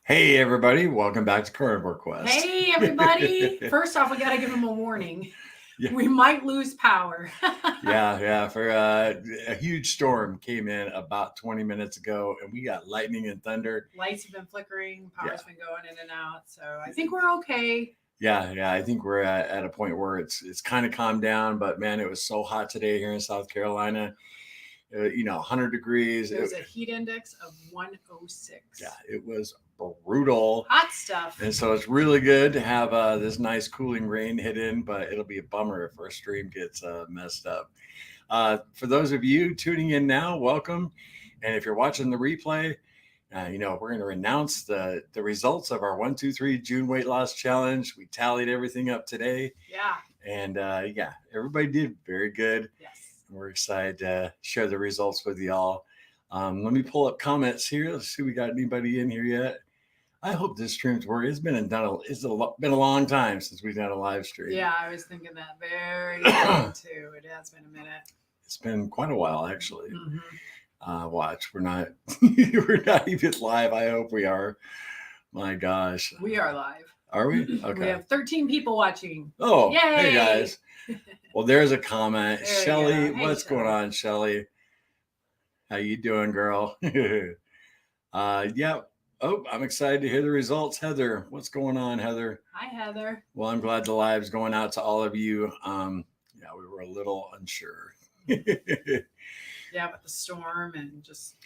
Hey everybody, welcome back to Carnivore Quest. Hey everybody! First off, we got to give them a warning. Yeah. We might lose power. yeah. For a huge storm came in about 20 minutes ago, and we got lightning and thunder. Lights have been flickering, power's Yeah. been going in and out, so I think we're okay. Yeah. I think we're at a point where it's kind of calmed down, but man, it was so hot today here in South Carolina. 100 degrees. There was a heat index of 106. Yeah, it was brutal. Hot stuff. And so it's really good to have this nice cooling rain hit in, but it'll be a bummer if our stream gets messed up. For those of you tuning in now, welcome. And if you're watching the replay, we're going to announce the results of our 1, 2, 3 June weight loss challenge. We tallied everything up today. Yeah. And everybody did very good. Yes. We're excited to share the results with y'all. Let me pull up comments here. Let's see if we got anybody in here yet. I hope this stream's working. It's been a long time since we've done a live stream. Yeah, I was thinking that very too. It has been a minute. It's been quite a while, actually. Mm-hmm. Watch, we're not we're not even live. I hope we are. My gosh, we are live. Are we? Okay. We have 13 people watching. Oh, yay! Hey guys. Well, there's a comment. Shelly, Hey, what's going on, Shelly? How you doing, girl? Yeah. Oh, I'm excited to hear the results. Heather, what's going on, Heather? Hi, Heather. Well, I'm glad the live's going out to all of you. We were a little unsure. Yeah, with the storm and just.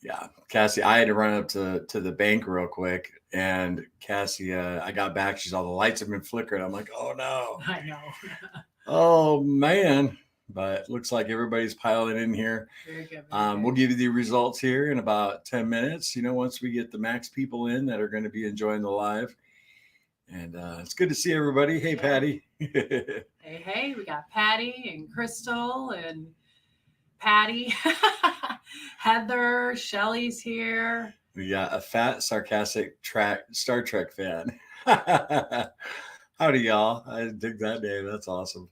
Yeah, Cassie, I had to run up to the bank real quick, and Cassie, I got back. She's all, the lights have been flickering. I'm like, oh no. I know. Oh man. But looks like everybody's piling in here. Very good. We'll give you the results here in about 10 minutes, once we get the max people in that are going to be enjoying the live. And it's good to see everybody. Hey, Patty. Hey, we got Patty and Crystal and Patty. Heather, Shelly's here. We got a fat, sarcastic Star Trek fan. Howdy, y'all. I dig that name. That's awesome.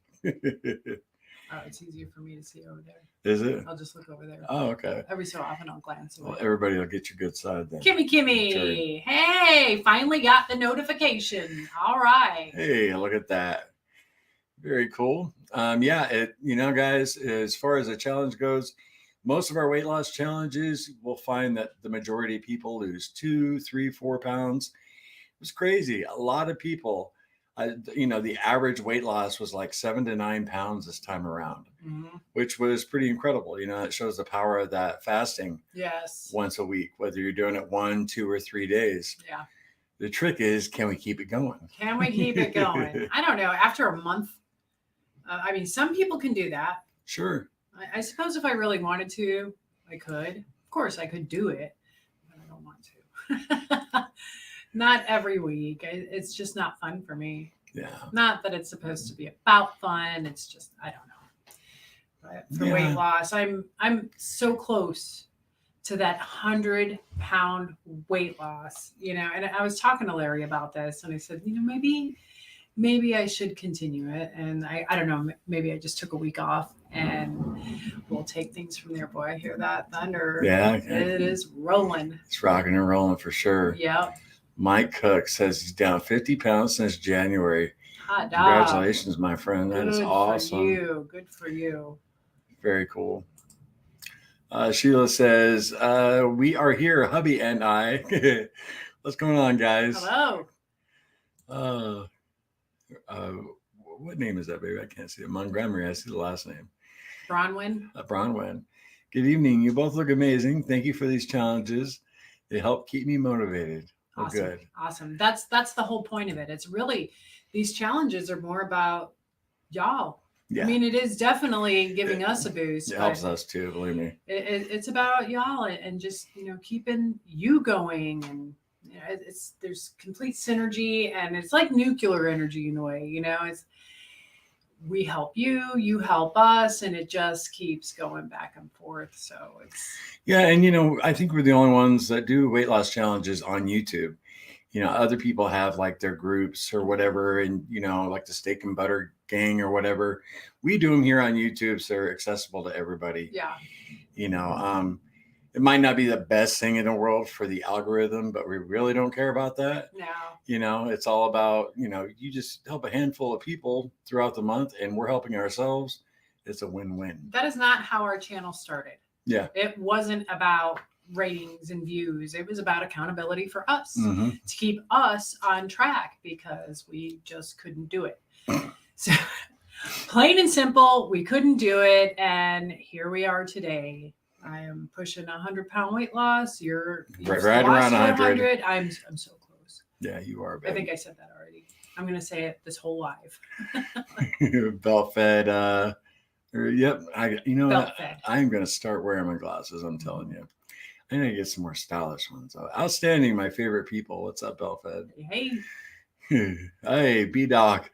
It's easier for me to see over there. Is it? I'll just look over there. Oh, okay. Every so often I'll glance away. Well, everybody will get your good side then. Kimmy. Hey, finally got the notification. All right. Hey, look at that. Very cool. Guys, as far as the challenge goes, most of our weight loss challenges, we'll find that the majority of people lose 2, 3, 4 pounds. It was crazy. A lot of people, the average weight loss was like 7 to 9 pounds this time around, which was pretty incredible. It shows the power of that fasting. Yes. Once a week, whether you're doing it 1, 2, or 3 days. Yeah. The trick is, can we keep it going? Can we keep it going? I don't know. After a month, some people can do that. Sure. I suppose if I really wanted to, I could. Of course, I could do it, but I don't want to. Not every week. It's just not fun for me. Yeah. Not that it's supposed to be about fun. It's just, I don't know. But for weight loss, I'm so close to that 100-pound weight loss, and I was talking to Larry about this, and I said, maybe I should continue it. And I don't know, maybe I just took a week off and we'll take things from there. Boy, I hear that thunder. Yeah. It is rolling. It's rocking and rolling for sure. Yep. Mike Cook says he's down 50 pounds since January. Hot dog. Congratulations, my friend. That is awesome. Good for you. Very cool. Sheila says, we are here, hubby and I. What's going on, guys? Hello. What name is that, baby? I can't see it. Montgomery. I see the last name. Bronwyn. Bronwyn. Good evening. You both look amazing. Thank you for these challenges. They help keep me motivated. Oh, awesome. Good. Awesome. That's the whole point of it. It's really, these challenges are more about y'all. Yeah. It is definitely giving us a boost. It helps us too, believe me. It's about y'all and just, keeping you going, and there's complete synergy, and it's like nuclear energy in a way, it's, we help you, you help us, and it just keeps going back and forth. So it's. Yeah. And, I think we're the only ones that do weight loss challenges on YouTube. Other people have like their groups or whatever, and, like the steak and butter gang or whatever. We do them here on YouTube, so they're accessible to everybody. Yeah. it might not be the best thing in the world for the algorithm, but we really don't care about that. No. You know, it's all about, you know, you just help a handful of people throughout the month and we're helping ourselves. It's a win-win. That is not how our channel started. Yeah. It wasn't about ratings and views. It was about accountability for us Mm-hmm. to keep us on track because we just couldn't do it. So plain and simple, we couldn't do it. And here we are today. I am pushing 100-pound weight loss. You're right around 100. I'm so close. Yeah, you are. Babe. I think I said that already. I'm going to say it this whole live. Belt fed. Yep. Belt fed. I'm going to start wearing my glasses. I'm telling you. I need to get some more stylish ones. Outstanding. My favorite people. What's up, Belt fed? Hey. Hey, B-Doc.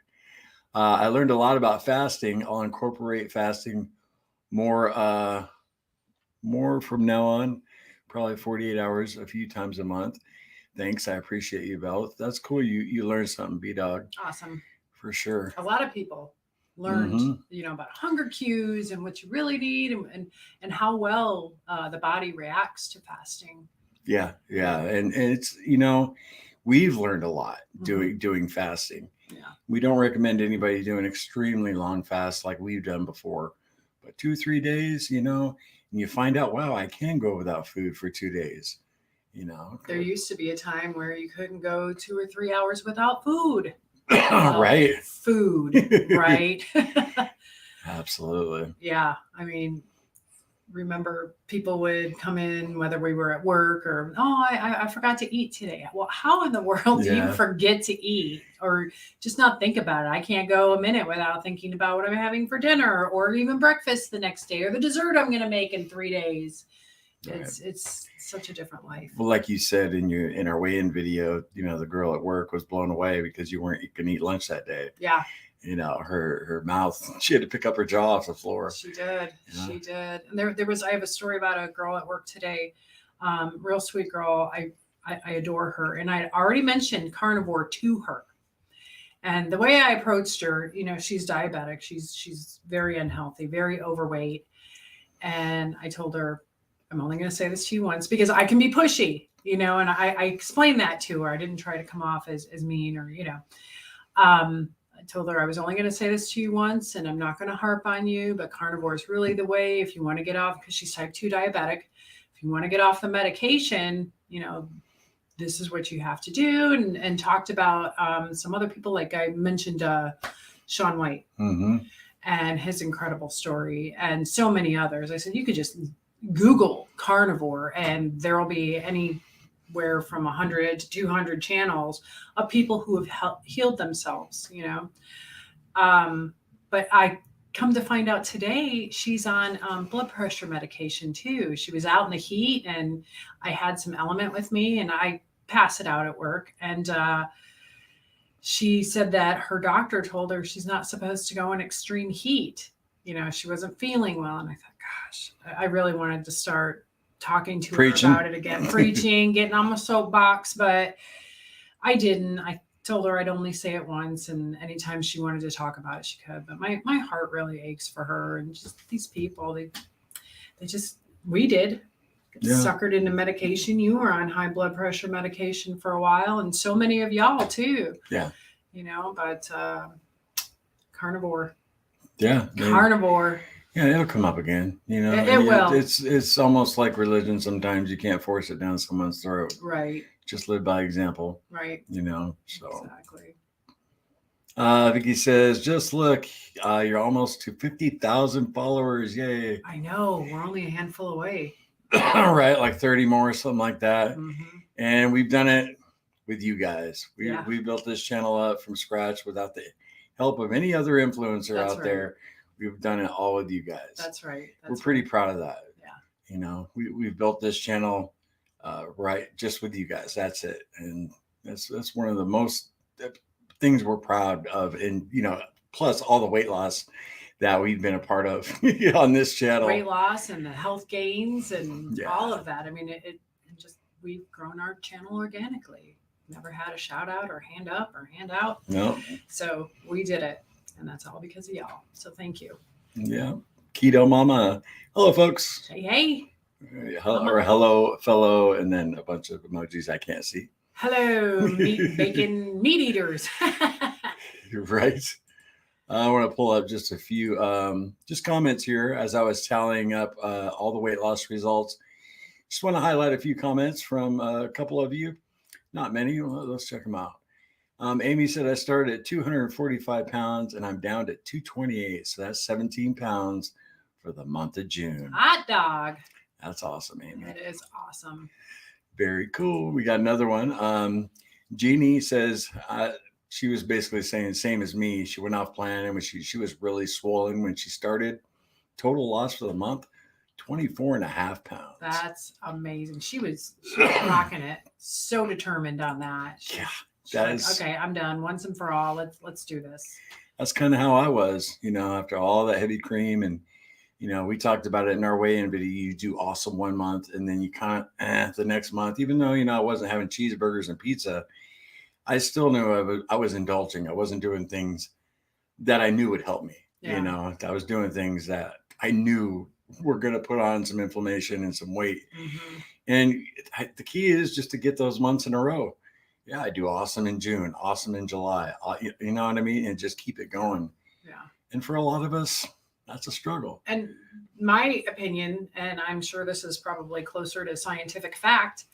I learned a lot about fasting. I'll incorporate fasting more from now on, probably 48 hours a few times a month. Thanks. I appreciate you, Belle. That's cool. You learned something, B-Dog. Awesome. For sure. A lot of people learned, about hunger cues and what you really need and how well the body reacts to fasting. Yeah. And it's, we've learned a lot doing fasting. Yeah. We don't recommend anybody doing extremely long fasts like we've done before, but 2-3 days, and you find out, wow, I can go without food for 2 days. There used to be a time where you couldn't go 2 or 3 hours without food. Right. Food, right? Absolutely. Yeah. I mean, remember people would come in, whether we were at work or, I forgot to eat today. Well, how in the world do you forget to eat or just not think about it? I can't go a minute without thinking about what I'm having for dinner or even breakfast the next day or the dessert I'm going to make in 3 days. Right. It's such a different life. Well, like you said in our weigh-in video, the girl at work was blown away because you weren't going to eat lunch that day. Yeah. Her mouth, she had to pick up her jaw off the floor. She did. She did. And I have a story about a girl at work today. Real sweet girl. I adore her. And I already mentioned carnivore to her. And the way I approached her, she's diabetic. She's very unhealthy, very overweight. And I told her, I'm only going to say this to you once because I can be pushy, and I explained that to her. I didn't try to come off as mean or, I told her I was only going to say this to you once and I'm not going to harp on you, but carnivore is really the way if you want to get off because she's type 2 diabetic. If you want to get off the medication, this is what you have to do. And talked about some other people, like I mentioned, Shaun White and his incredible story and so many others. I said, you could just Google carnivore and there will be anywhere from 100 to 200 channels of people who have healed themselves, but I come to find out today she's on blood pressure medication too. She was out in the heat and I had some element with me and I pass it out at work. And she said that her doctor told her she's not supposed to go in extreme heat. She wasn't feeling well. And I thought, gosh, I really wanted to start talking to her about it again, preaching, getting on my soapbox, but I didn't. I told her I'd only say it once, and anytime she wanted to talk about it, she could. But my heart really aches for her and just these people. We did get suckered into medication. You were on high blood pressure medication for a while, and so many of y'all too. Yeah. But carnivore. Yeah. Carnivore. Yeah, it'll come up again. It will. It's almost like religion. Sometimes you can't force it down someone's throat. Right. Just live by example. Right. So. Exactly. Vicky says, just look, you're almost to 50,000 followers. Yay. I know. We're only a handful away. Right. Like 30 more, something like that. Mm-hmm. And we've done it with you guys. We built this channel up from scratch without the help of any other influencer out there. We've done it all with you guys. That's right. We're pretty proud of that. Yeah. We've built this channel right just with you guys. That's it. And that's one of the most things we're proud of. And, plus all the weight loss that we've been a part of on this channel. Weight loss and the health gains and all of that. I mean, we've grown our channel organically. Never had a shout out or hand up or hand out. No. So we did it. And that's all because of y'all. So thank you. Yeah. Keto Mama. Hello, folks. Hey. hello, fellow, and then a bunch of emojis I can't see. Hello, meat, bacon, meat eaters. You're right. I want to pull up just a few just comments here as I was tallying up all the weight loss results. Just want to highlight a few comments from a couple of you. Not many. Well, let's check them out. Amy said, I started at 245 pounds and I'm down to 228. So that's 17 pounds for the month of June. Hot dog. That's awesome, Amy. That is awesome. Very cool. We got another one. Jeannie says she was basically saying same as me. She went off plan and she was really swollen when she started. Total loss for the month, 24 and a half pounds. That's amazing. She was rocking it. So determined on that. Yeah. Okay, I'm done once and for all. Let's do this. That's kind of how I was, after all that heavy cream. And, we talked about it in our weigh-in video. You do awesome 1 month and then you kind of the next month, even though, I wasn't having cheeseburgers and pizza, I still knew I was indulging. I wasn't doing things that I knew would help me. Yeah. I was doing things that I knew were going to put on some inflammation and some weight. Mm-hmm. And the key is just to get those months in a row. Yeah, I do awesome in June, awesome in July. You know what I mean? And just keep it going. Yeah. And for a lot of us, that's a struggle. And my opinion, and I'm sure this is probably closer to scientific fact,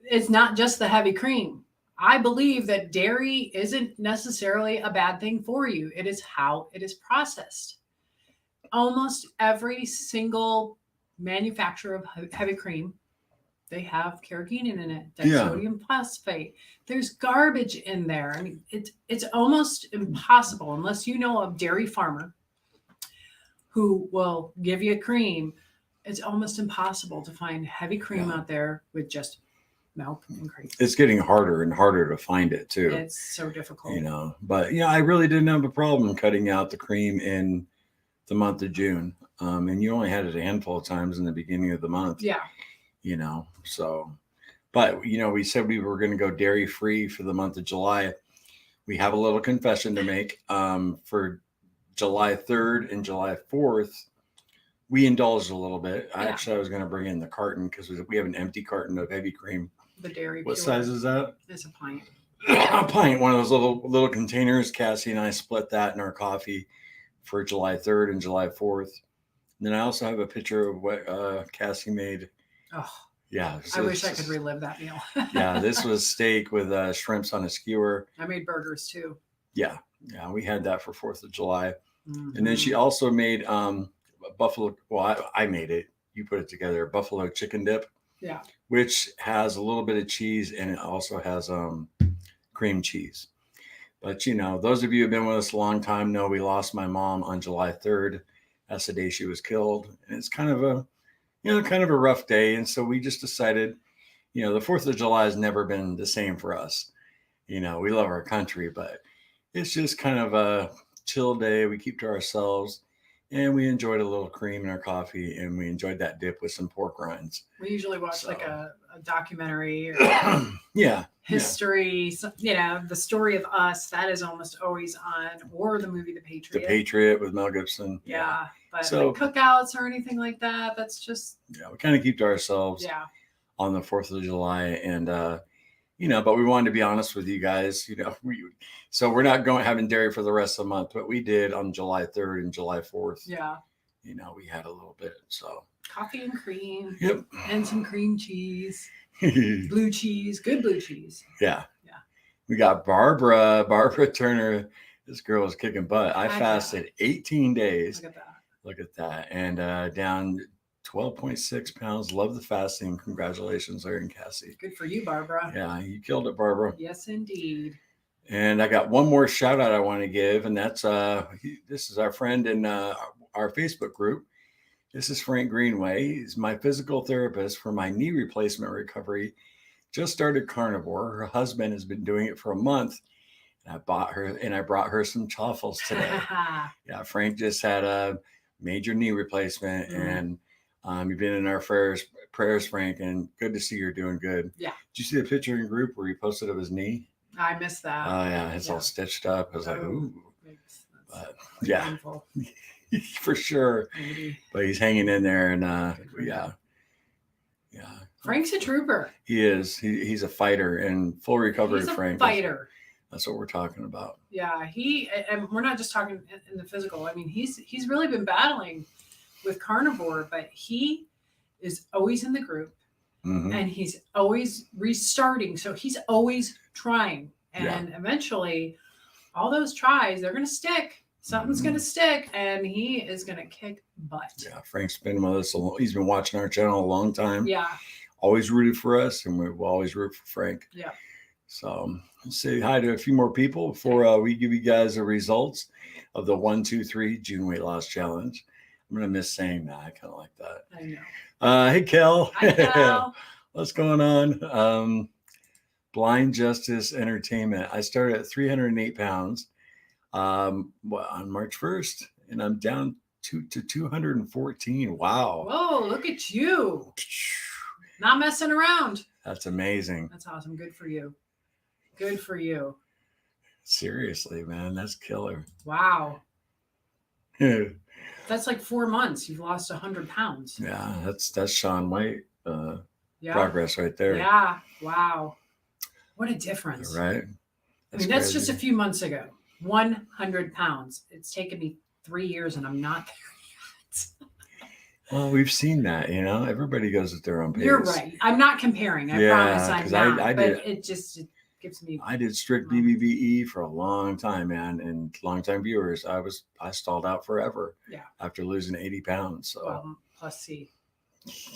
it's not just the heavy cream. I believe that dairy isn't necessarily a bad thing for you. It is how it is processed. Almost every single manufacturer of heavy cream, they have carrageenan in it, sodium phosphate. There's garbage in there. I mean, it's almost impossible unless you know a dairy farmer who will give you a cream. It's almost impossible to find heavy cream out there with just milk and cream. It's getting harder and harder to find it too. It's so difficult. But I really didn't have a problem cutting out the cream in the month of June. And you only had it a handful of times in the beginning of the month. Yeah. But we said we were going to go dairy free for the month of July. We have a little confession to make. For July 3rd and July 4th, we indulged a little bit. I was going to bring in the carton because we have an empty carton of heavy cream. The dairy. What size is that? It's a pint. A pint, one of those little containers. Cassie and I split that in our coffee for July 3rd and July 4th. And then I also have a picture of what Cassie made. Oh, yeah. I wish I could relive that meal. Yeah, this was steak with shrimps on a skewer. I made burgers too. Yeah, we had that for 4th of July. Mm-hmm. And then she also made buffalo. Well, I made it. You put it together. Buffalo chicken dip. Yeah. Which has a little bit of cheese and it also has cream cheese. But those of you who've been with us a long time know we lost my mom on July 3rd. That's the day she was killed. And it's kind of a rough day. And so we just decided, the 4th of July has never been the same for us. We love our country, but it's just kind of a chill day. We keep to ourselves and we enjoyed a little cream in our coffee and we enjoyed that dip with some pork rinds. We usually watch like a documentary or history, the story of us. That is almost always on, or the movie The Patriot. The Patriot with Mel Gibson. Yeah. But like cookouts or anything like that, that's just. Yeah, we kind of keep to ourselves on the 4th of July. And, but we wanted to be honest with you guys, so we're not having dairy for the rest of the month, but we did on July 3rd and July 4th. Yeah. We had a little bit, so. Coffee and cream. Yep. And some cream cheese. Blue cheese. Good blue cheese. Yeah. Yeah. We got Barbara Turner. This girl is kicking butt. I fasted 18 days. Look at that. And down 12.6 pounds. Love the fasting. Congratulations, Larry and Cassie. Good for you, Barbara. Yeah, you killed it, Barbara. Yes, indeed. And I got one more shout out I want to give. And that's this is our friend in our Facebook group. This is Frank Greenway. He's my physical therapist for my knee replacement recovery. Just started carnivore. Her husband has been doing it for a month. And I brought her some chaffles today. Yeah, Frank just had a major knee replacement and you've been in our prayers, Frank, and good to see you're doing good. Yeah. Did you see the picture in group where he posted of his knee? I missed that. Oh yeah, it's all stitched up. I was like, ooh. But, yeah. for sure. Maybe. But he's hanging in there, and Yeah. yeah. Frank's a trooper. He is. He's a fighter and full recovery. He's a Frank. fighter. That's what we're talking about. Yeah, and we're not just talking in the physical. I mean, he's really been battling with carnivore, but he is always in the group, and he's always restarting. So he's always trying, and eventually, all those tries, they're going to stick. Something's going to stick, and he is going to kick butt. Yeah, Frank's been with us. He's been watching our channel a long time. Yeah. Always rooted for us, and we'll always root for Frank. Yeah. So let's say hi to a few more people before we give you guys the results of the 1, 2, 3 June weight loss challenge. I'm going to miss saying that. I kind of like that. I know. Hey, Kel. Hi, Kel. What's going on? Blind Justice Entertainment. I started at 308 pounds on March 1st, and I'm down to 214. Wow. Whoa, look at you. Not messing around. That's amazing. That's awesome. Good for you. Good for you. Seriously, man. That's killer. Wow. That's like 4 months. You've lost 100 pounds. Yeah, that's Shaun White progress right there. Yeah. Wow. What a difference. Right. That's just a few months ago. 100 pounds. It's taken me 3 years and I'm not there yet. Well, we've seen that, everybody goes at their own pace. You're right. I'm not comparing. I promise I'm not. I but it gives me. I did strict BBBE for a long time, man. And long-time viewers, I stalled out forever. Yeah. After losing 80 pounds. So plus C.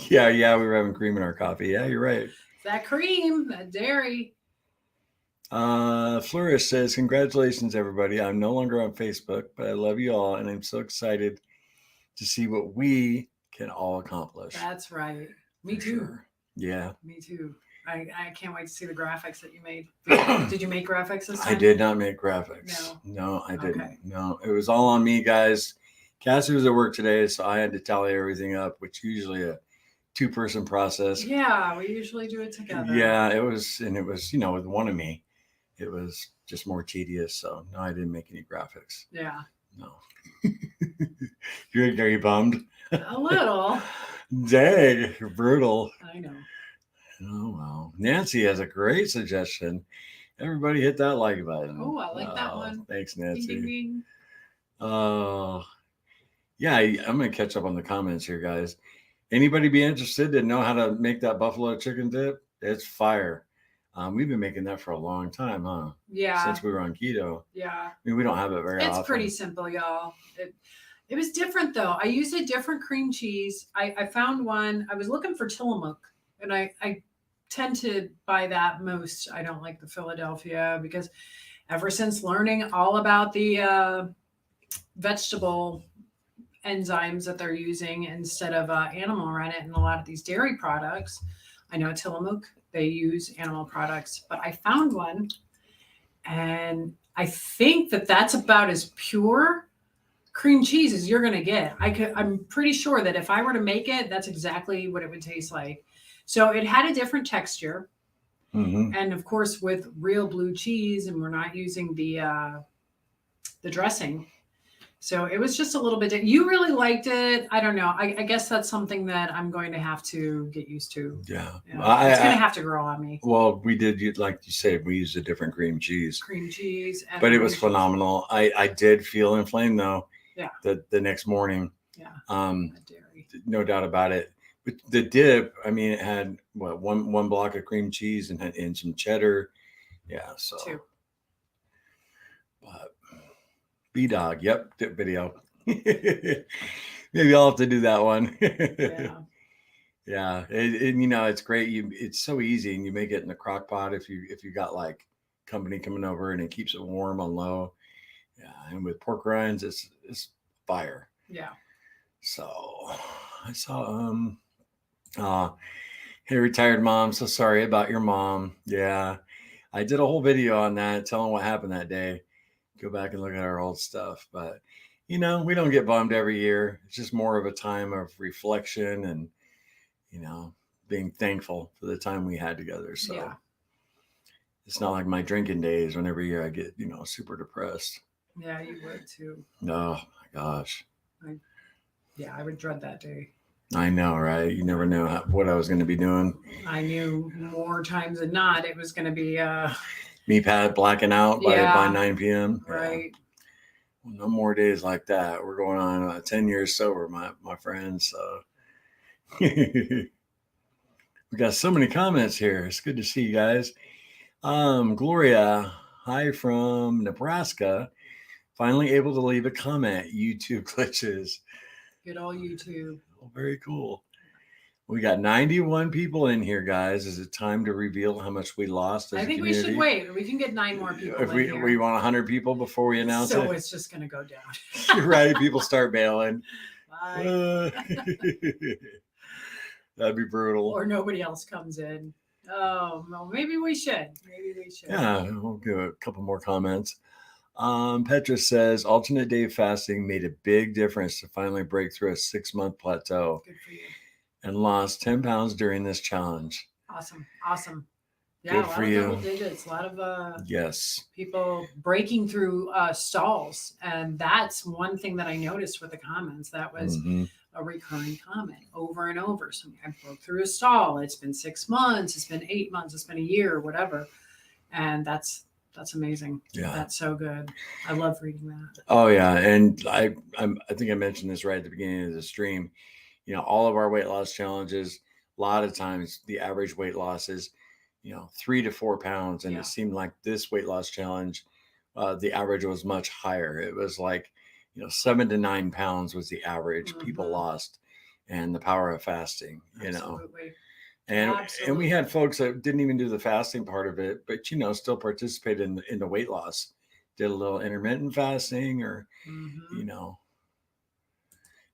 Yeah, we were having cream in our coffee. Yeah, you're right. That cream, that dairy. Flourish says, congratulations, everybody. I'm no longer on Facebook, but I love you all, and I'm so excited to see what we can all accomplish. That's right. Me too. Sure. Yeah. Me too. I can't wait to see the graphics that you made. Did you make graphics this time? I did not make graphics. No, I didn't. Okay. No, it was all on me, guys. Cassie was at work today, so I had to tally everything up, which usually a 2-person process. Yeah, we usually do it together. Yeah, it was, with one of me, it was just more tedious. So no, I didn't make any graphics. Yeah. No. Are you bummed? A little. Dang, you're brutal. I know. Oh, well. Nancy has a great suggestion. Everybody hit that like button. Oh, I like that one. Thanks, Nancy. Ding, ding, ding. Yeah, I'm going to catch up on the comments here, guys. Anybody be interested to know how to make that buffalo chicken dip? It's fire. We've been making that for a long time, huh? Yeah. Since we were on keto. Yeah. I mean, we don't have it very often. It's pretty simple, y'all. It was different, though. I used a different cream cheese. I found one. I was looking for Tillamook, and I tend to buy that most. I don't like the Philadelphia because ever since learning all about the vegetable enzymes that they're using instead of animal rennet in a lot of these dairy products, I know Tillamook, they use animal products, but I found one, and I think that's about as pure cream cheese as you're going to get. I'm pretty sure that if I were to make it, that's exactly what it would taste like. So it had a different texture. Mm-hmm. And of course, with real blue cheese, and we're not using the dressing. So it was just a little bit. You really liked it. I don't know. I guess that's something that I'm going to have to get used to. Yeah. It's going to have to grow on me. Well, we did, like you said, we used a different cream cheese. But it was phenomenal. I did feel inflamed, though. Yeah. The next morning. Yeah. Dairy. No doubt about it. But the dip, I mean, it had one block of cream cheese and some cheddar. Yeah. So. 2. But B-Dog. Yep. Dip video. Maybe I'll have to do that one. Yeah. Yeah. It's great. It's so easy, and you make it in the crock pot if you got like company coming over, and it keeps it warm on low. Yeah. And with pork rinds, it's fire. Yeah. So I saw, hey, retired mom, so sorry about your mom. Yeah. I did a whole video on that, telling what happened that day. Go back and look at our old stuff. But, we don't get bummed every year. It's just more of a time of reflection and, being thankful for the time we had together. So yeah. It's not like my drinking days when every year I get, super depressed. Yeah, you would too. Oh my gosh. Yeah, I would dread that day. I know, right? You never know what I was going to be doing. I knew more times than not it was going to be Me blacking out by 9 p.m. Right. Yeah. Well, no more days like that. We're going on 10 years sober, my friends. So we got so many comments here. It's good to see you guys. Gloria, hi from Nebraska. Finally able to leave a comment. YouTube glitches. Good old YouTube. Oh, very cool. We got 91 people in here, guys. Is it time to reveal how much we lost as I think a we community? should wait. We can get 9 more people If in here. we want 100 people before we announce it. So it's just going to go down. You're right. People start bailing. Bye. That'd be brutal. Or nobody else comes in. Oh, well, maybe we should. Yeah, we'll give a couple more comments. Petra says alternate day fasting made a big difference to finally break through a 6-month plateau. Good for you. And lost 10 pounds during this challenge. Awesome. Yeah, Good a lot for of you. double digits. A lot of yes, people breaking through stalls, and that's one thing that I noticed with the comments. That was a recurring comment over and over. So I broke through a stall. It's been 6 months. It's been 8 months. It's been a year, whatever. And that's amazing. Yeah, that's so good. I love reading that. Oh yeah, and I think I mentioned this right at the beginning of the stream. You know, all of our weight loss challenges, a lot of times the average weight loss is, 3 to 4 pounds. And it seemed like this weight loss challenge, the average was much higher. It was like, 7 to 9 pounds was the average people lost, and the power of fasting, Absolutely. And we had folks that didn't even do the fasting part of it, but, still participated in the weight loss, did a little intermittent fasting or,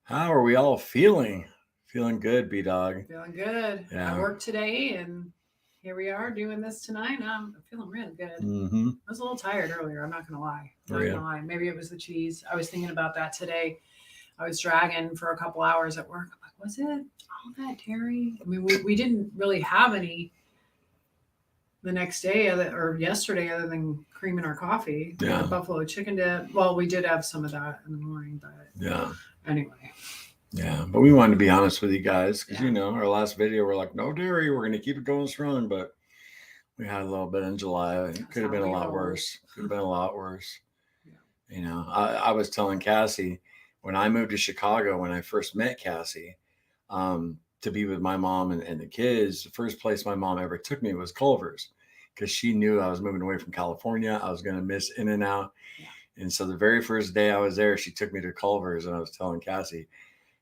How are we all feeling? Feeling good, B-Dog. Feeling good. Yeah. I worked today, and here we are doing this tonight. I'm feeling really good. I was a little tired earlier. I'm not going to lie. Maybe it was the cheese. I was thinking about that today. I was dragging for a couple hours at work. I'm like, was it all that dairy? I mean, we didn't really have any the next day or yesterday other than cream in our coffee. Yeah. Buffalo chicken dip. Well, we did have some of that in the morning, but anyway. Yeah, but we wanted to be honest with you guys because, our last video, we're like, no dairy. We're going to keep it going strong. But we had a little bit in July. It could have been a lot worse. Could have been a lot worse. Yeah. I was telling Cassie when I moved to Chicago, when I first met Cassie, to be with my mom and the kids, the first place my mom ever took me was Culver's because she knew I was moving away from California. I was going to miss In-N-Out. Yeah. And so the very first day I was there, she took me to Culver's, and I was telling Cassie,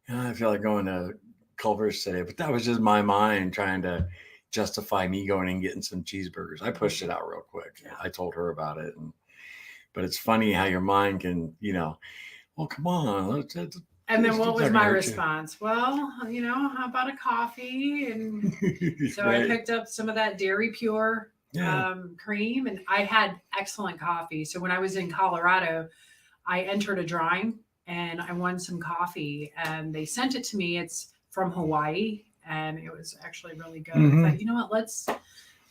I feel like going to Culver's today, but that was just my mind trying to justify me going and getting some cheeseburgers. I pushed it out real quick. Yeah. I told her about it. But it's funny how your mind can, well, come on. And then what was my response? Well, how about a coffee? And so I picked up some of that Dairy Pure cream, and I had excellent coffee. So when I was in Colorado, I entered a drawing and I won some coffee, and they sent it to me. It's from Hawaii, and it was actually really good. I thought, you know what,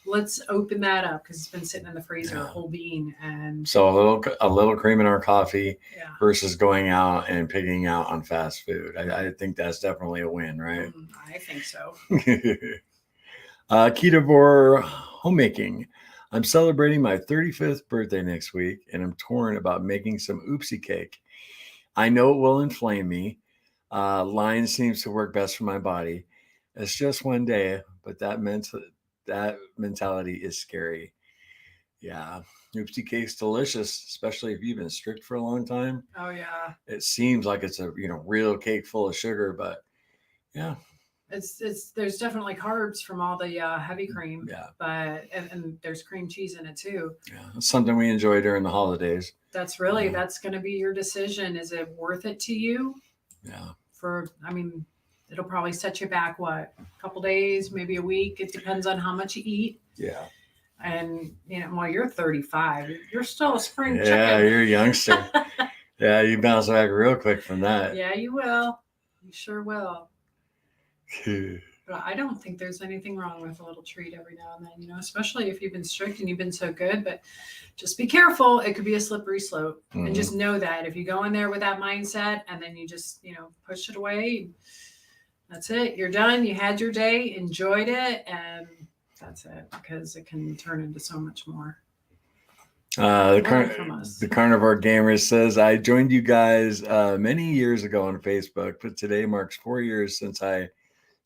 let's open that up because it's been sitting in the freezer, a whole bean. And so a little cream in our coffee versus going out and picking out on fast food. I think that's definitely a win, right? I think so. Keto homemaking. I'm celebrating my 35th birthday next week, and I'm torn about making some oopsie cake. I know it will inflame me. Line seems to work best for my body. It's just one day, but that mentality is scary. Yeah. Oopsie cake's delicious, especially if you've been strict for a long time. Oh yeah. It seems like it's a real cake full of sugar, but yeah. There's definitely carbs from all the heavy cream. Yeah. But and there's cream cheese in it too. Yeah. It's something we enjoy during the holidays. That's really that's gonna be your decision. Is it worth it to you? Yeah. It'll probably set you back a couple days, maybe a week. It depends on how much you eat. Yeah. And well, you're 35. You're still a spring chicken. Yeah, you're a youngster. Yeah, you bounce back real quick from that. Yeah, you will. You sure will. But I don't think there's anything wrong with a little treat every now and then, you know, especially if you've been strict and you've been so good. But just be careful. It could be a slippery slope. Mm-hmm. And just know that if you go in there with that mindset and then you just, you know, push it away, that's it. You're done. You had your day, enjoyed it, and that's it, because it can turn into so much more. The Carnivore Gamer says, I joined you guys many years ago on Facebook, but today marks 4 years since I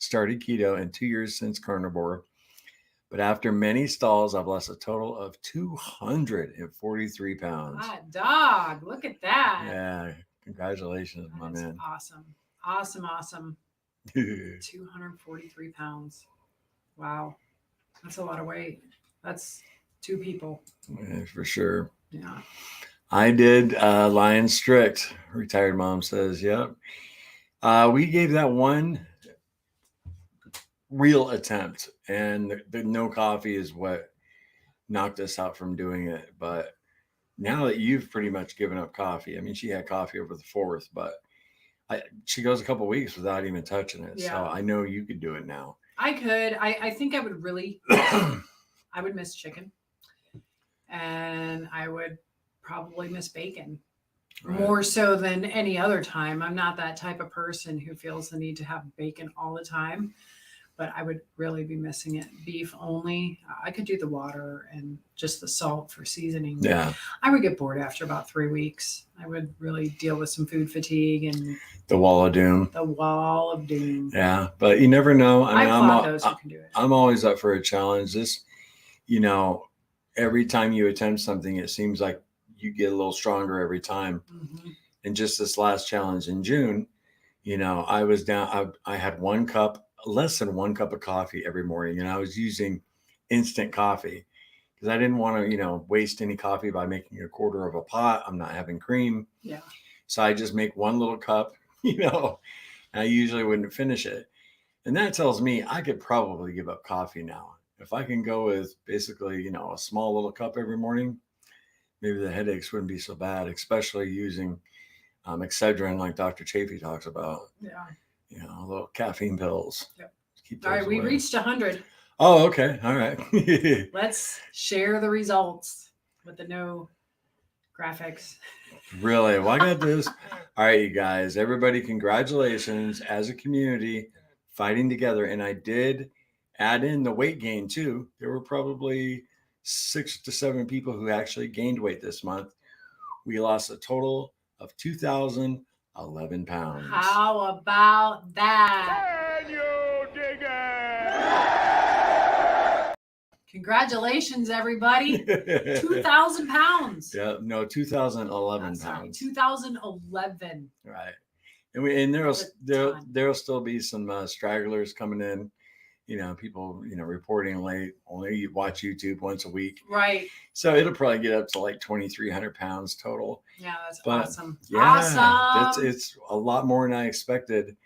started keto and 2 years since carnivore. But after many stalls, I've lost a total of 243 pounds. Hot dog. Look at that. Yeah. Congratulations, my man. Awesome. Awesome. Awesome. 243 pounds. Wow. That's a lot of weight. That's 2 people. Yeah, for sure. Yeah. I did Lion Strict. Retired mom says, yep. We gave that one real attempt, and the no coffee is what knocked us out from doing it. But now that you've pretty much given up coffee, I mean, she had coffee over the 4th, but she goes a couple of weeks without even touching it. Yeah. So I know you could do it now. I could. I think I would really, I would miss chicken, and I would probably miss bacon. Right. More so than any other time. I'm not that type of person who feels the need to have bacon all the time, but I would really be missing it. Beef only. I could do the water and just the salt for seasoning. Yeah. I would get bored after about 3 weeks. I would really deal with some food fatigue and the wall of doom. The wall of doom. Yeah, but you never know. I mean, applaud those who can do it. I'm always up for a challenge. This, you know, every time you attempt something, it seems like you get a little stronger every time. Mm-hmm. And just this last challenge in June, you know, I was down, I had less than 1 cup of coffee every morning. And I was using instant coffee because I didn't want to, you know, waste any coffee by making a quarter of a pot. I'm not having cream. Yeah. So I just make 1 little cup, you know, and I usually wouldn't finish it. And that tells me I could probably give up coffee now. If I can go with basically, you know, a small little cup every morning, maybe the headaches wouldn't be so bad, especially using Excedrin like Dr. Chafee talks about. Yeah. You know, little caffeine pills. Yep. All right, we reached 100. Oh, okay. All right. Let's share the results with the no graphics. Really? Well, I got this. All right, you guys. Everybody, congratulations as a community fighting together. And I did add in the weight gain too. There were probably 6 to 7 people who actually gained weight this month. We lost a total of 2,011 pounds. How about that? Can you dig it? Congratulations, everybody. 2,000 pounds. Yeah, no, 2,011 pounds. 2,011. Right. And there'll still be some stragglers coming in. You know, people, you know, reporting late, only watch YouTube once a week. Right. So it'll probably get up to like 2,300 pounds total. Yeah, that's awesome. Yeah, awesome. It's a lot more than I expected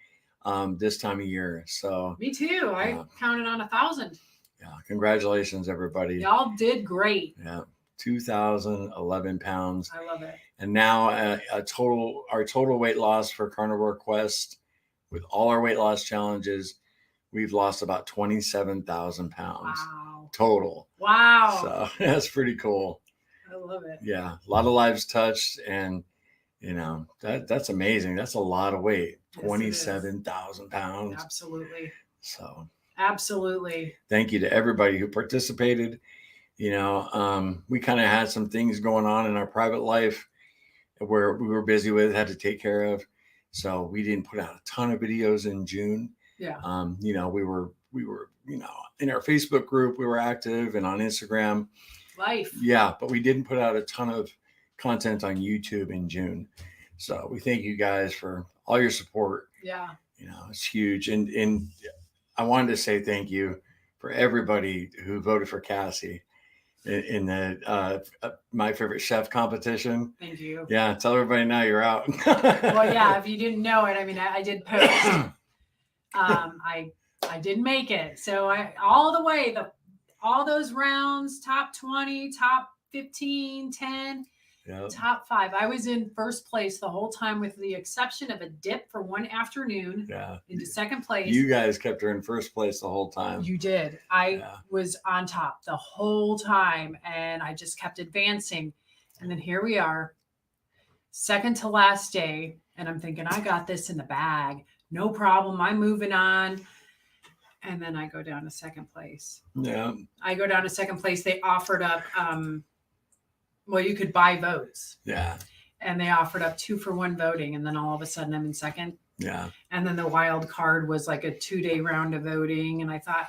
this time of year. So me too. I counted on 1,000. Yeah. Congratulations, everybody. Y'all did great. Yeah. 2,011 pounds. I love it. And now our total weight loss for Carnivore Quest with all our weight loss challenges, we've lost about 27,000 pounds. Wow. Total. Wow. So that's pretty cool. I love it. Yeah. A lot of lives touched, and you know, that's amazing. That's a lot of weight. Yes, 27,000 pounds. Absolutely. So absolutely. Thank you to everybody who participated. You know, we kind of had some things going on in our private life where we were busy with, had to take care of. So we didn't put out a ton of videos in June. Yeah. You know, we were, you know, in our Facebook group, we were active, and on Instagram. Life. Yeah. But we didn't put out a ton of content on YouTube in June. So we thank you guys for all your support. Yeah. You know, it's huge. And I wanted to say thank you for everybody who voted for Cassie in the My Favorite Chef competition. Thank you. Yeah. Tell everybody now you're out. Well, yeah. If you didn't know it, I mean, I did post. I didn't make it. So all those rounds, top 20, top 15, 10, Yeah. Top 5. I was in first place the whole time, with the exception of a dip for one afternoon. Yeah. Into second place. You guys kept her in first place the whole time. You did. I was on top the whole time, and I just kept advancing. And then here we are, second to last day. And I'm thinking, I got this in the bag. No problem. I'm moving on. And then I go down to second place. Yeah. I go down to second place. They offered up, well, you could buy votes. Yeah. And they offered up 2-for-1 voting. And then all of a sudden I'm in second. Yeah. And then the wild card was like a 2-day round of voting. And I thought,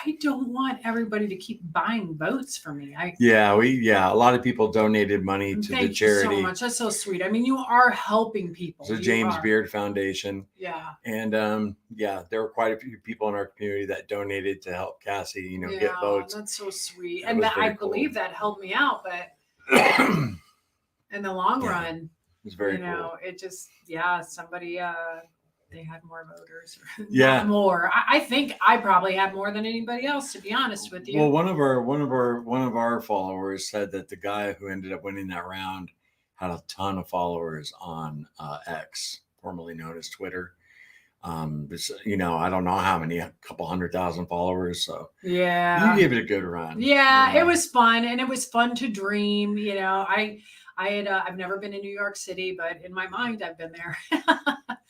I don't want everybody to keep buying votes for me. A lot of people donated money to the charity. Thank you so much. That's so sweet. I mean, you are helping people. The James Beard Foundation. Yeah. And there were quite a few people in our community that donated to help Cassie, get votes. That's so sweet. And I believe that helped me out, but in the long run, it was very cool. It just, somebody, they had more voters. Yeah. More. I think I probably had more than anybody else, to be honest with you. Well, one of our followers said that the guy who ended up winning that round had a ton of followers on X, formerly known as Twitter. I don't know how many, a couple 100,000 followers. So yeah, you gave it a good run. Yeah, it was fun, and it was fun to dream. I've never been in New York City, but in my mind, I've been there.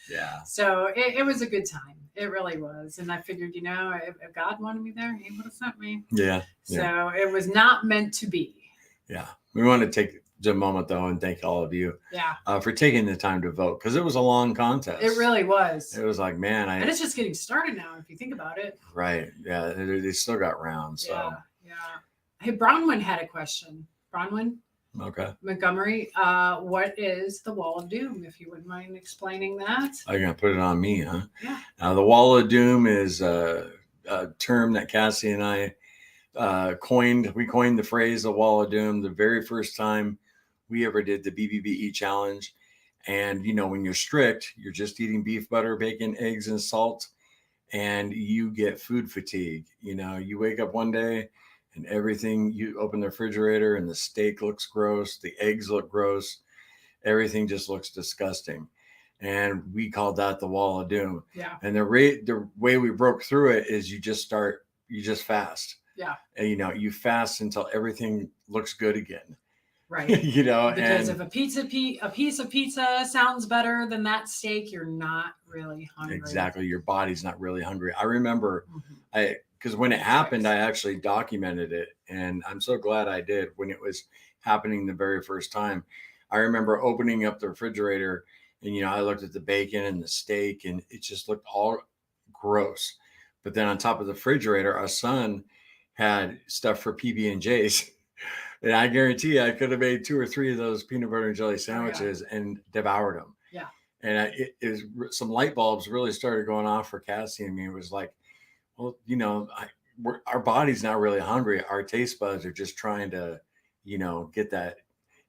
Yeah. So it was a good time. It really was. And I figured, if God wanted me there, he would have sent me. Yeah. So it was not meant to be. Yeah. We want to take a moment, though, and thank all of you for taking the time to vote, because it was a long contest. It really was. It was like, man. And it's just getting started now, if you think about it. Right. Yeah. They still got rounds. So. Yeah. Hey, Bronwyn had a question. Bronwyn? Okay. Montgomery, what is the Wall of Doom, if you wouldn't mind explaining that? Are you going to put it on me, huh? Yeah. Now, the Wall of Doom is a term that Cassie and I coined. We coined the phrase the Wall of Doom the very first time we ever did the BBBE challenge. And, when you're strict, you're just eating beef, butter, bacon, eggs, and salt, and you get food fatigue. You wake up one day, and everything, you open the refrigerator and the steak looks gross. The eggs look gross. Everything just looks disgusting. And we called that the Wall of Doom. Yeah. And the way we broke through it is you just fast. Yeah. And, you fast until everything looks good again. Right. Because if a piece of pizza sounds better than that steak, you're not really hungry. Exactly. Your body's not really hungry. I remember because when it happened, I actually documented it, and I'm so glad I did. When it was happening the very first time, I remember opening up the refrigerator, and I looked at the bacon and the steak, and it just looked all gross. But then on top of the refrigerator, our son had stuff for PB&Js, and I guarantee I could have made 2 or 3 of those peanut butter and jelly sandwiches and devoured them. Yeah. And some light bulbs really started going off for Cassie and me. It was like, well, our body's not really hungry. Our taste buds are just trying to, get that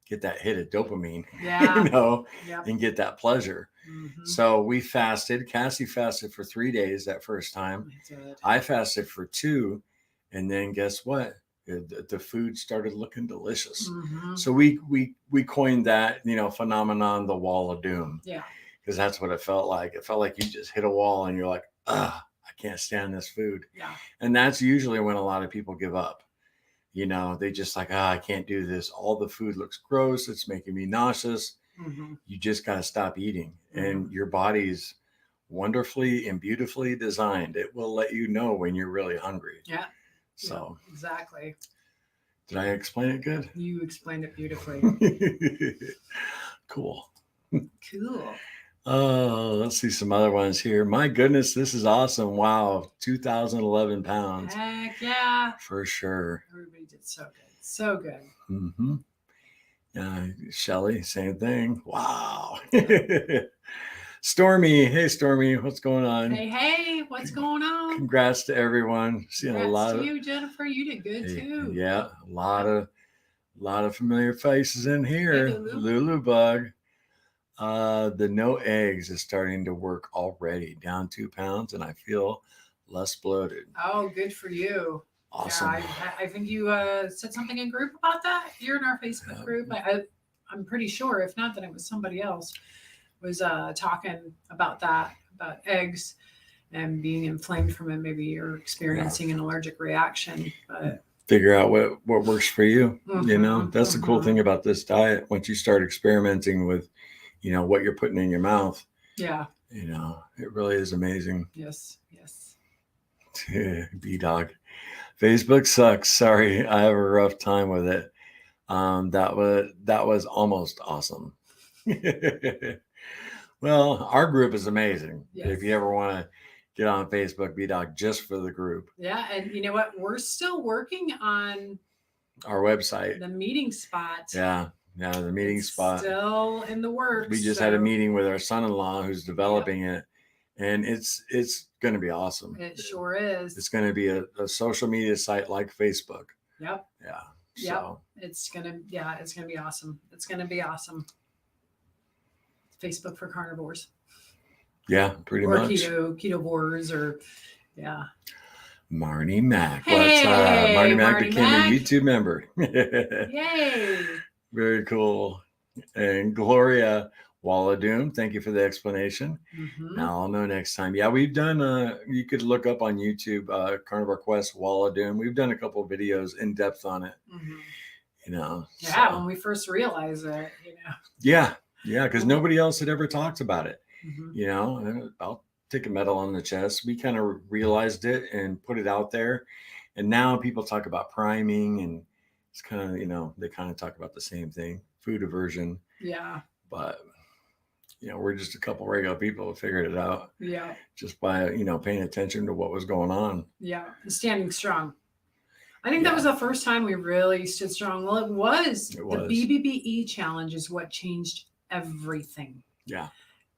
hit of dopamine, and get that pleasure. Mm-hmm. So we fasted. Cassie fasted for 3 days that first time. I fasted for 2. And then guess what? The food started looking delicious. Mm-hmm. So we coined that, phenomenon, the Wall of Doom. Yeah. Because that's what it felt like. It felt like you just hit a wall and you're like, I can't stand this food. Yeah. And that's usually when a lot of people give up. They just like, I can't do this. All the food looks gross. It's making me nauseous. Mm-hmm. You just got to stop eating. Mm-hmm. And your body's wonderfully and beautifully designed. It will let you know when you're really hungry. Yeah. So exactly. Did I explain it good? You explained it beautifully. Cool. Cool. Oh, let's see some other ones here. My goodness, this is awesome. Wow. 2,011 pounds. Heck yeah. For sure. Everybody did so good. So good. Mm-hmm. Shelly, same thing. Wow. Stormy. Hey, Stormy. What's going on? Hey, what's going on? Congrats to everyone. Seeing a lot of you, Jennifer. You did good too. Yeah. A lot of familiar faces in here. Hey, Lulu Bug. The no eggs is starting to work already. Down 2 pounds, and I feel less bloated. Oh, good for you. Awesome. Yeah, I think you said something in group about that. You're in our Facebook group. I'm pretty sure, if not, then it was somebody else was talking about that, about eggs and being inflamed from it. Maybe you're experiencing an allergic reaction. But figure out what works for you. That's the cool thing about this diet. Once you start experimenting with, what you're putting in your mouth. Yeah. It really is amazing. Yes. B-Dog. Facebook sucks. Sorry, I have a rough time with it. That was almost awesome. Well, our group is amazing. Yes. If you ever want to get on Facebook, B-Dog, just for the group. Yeah, and you know what? We're still working on our website. The meeting spot. Yeah, the meeting spot. Still in the works. We just had a meeting with our son-in-law who's developing it, and it's going to be awesome. It sure is. It's going to be a social media site like Facebook. Yep. Yeah. So. It's gonna be awesome. It's gonna be awesome. Facebook for carnivores. Yeah, pretty much. Or ketovores, or Marnie Mac. Hey, Marnie Mac became Mac. a YouTube member. Yay! Very cool. And Gloria Walladoom, thank you for the explanation. Mm-hmm. Now I'll know next time. Yeah, we've done, you could look up on YouTube, Carnivore Quest Walladoom. We've done a couple of videos in depth on it. Mm-hmm. Yeah, so. When we first realized it, Yeah, because nobody else had ever talked about it. Mm-hmm. And I'll take a medal on the chest. We kind of realized it and put it out there. And now people talk about priming, and it's kind of, they kind of talk about the same thing, food aversion. Yeah. But, we're just a couple regular people who figured it out. Yeah. Just by, paying attention to what was going on. Yeah. Standing strong. I think that was the first time we really stood strong. Well, it was. The BBBE challenge is what changed everything. Yeah.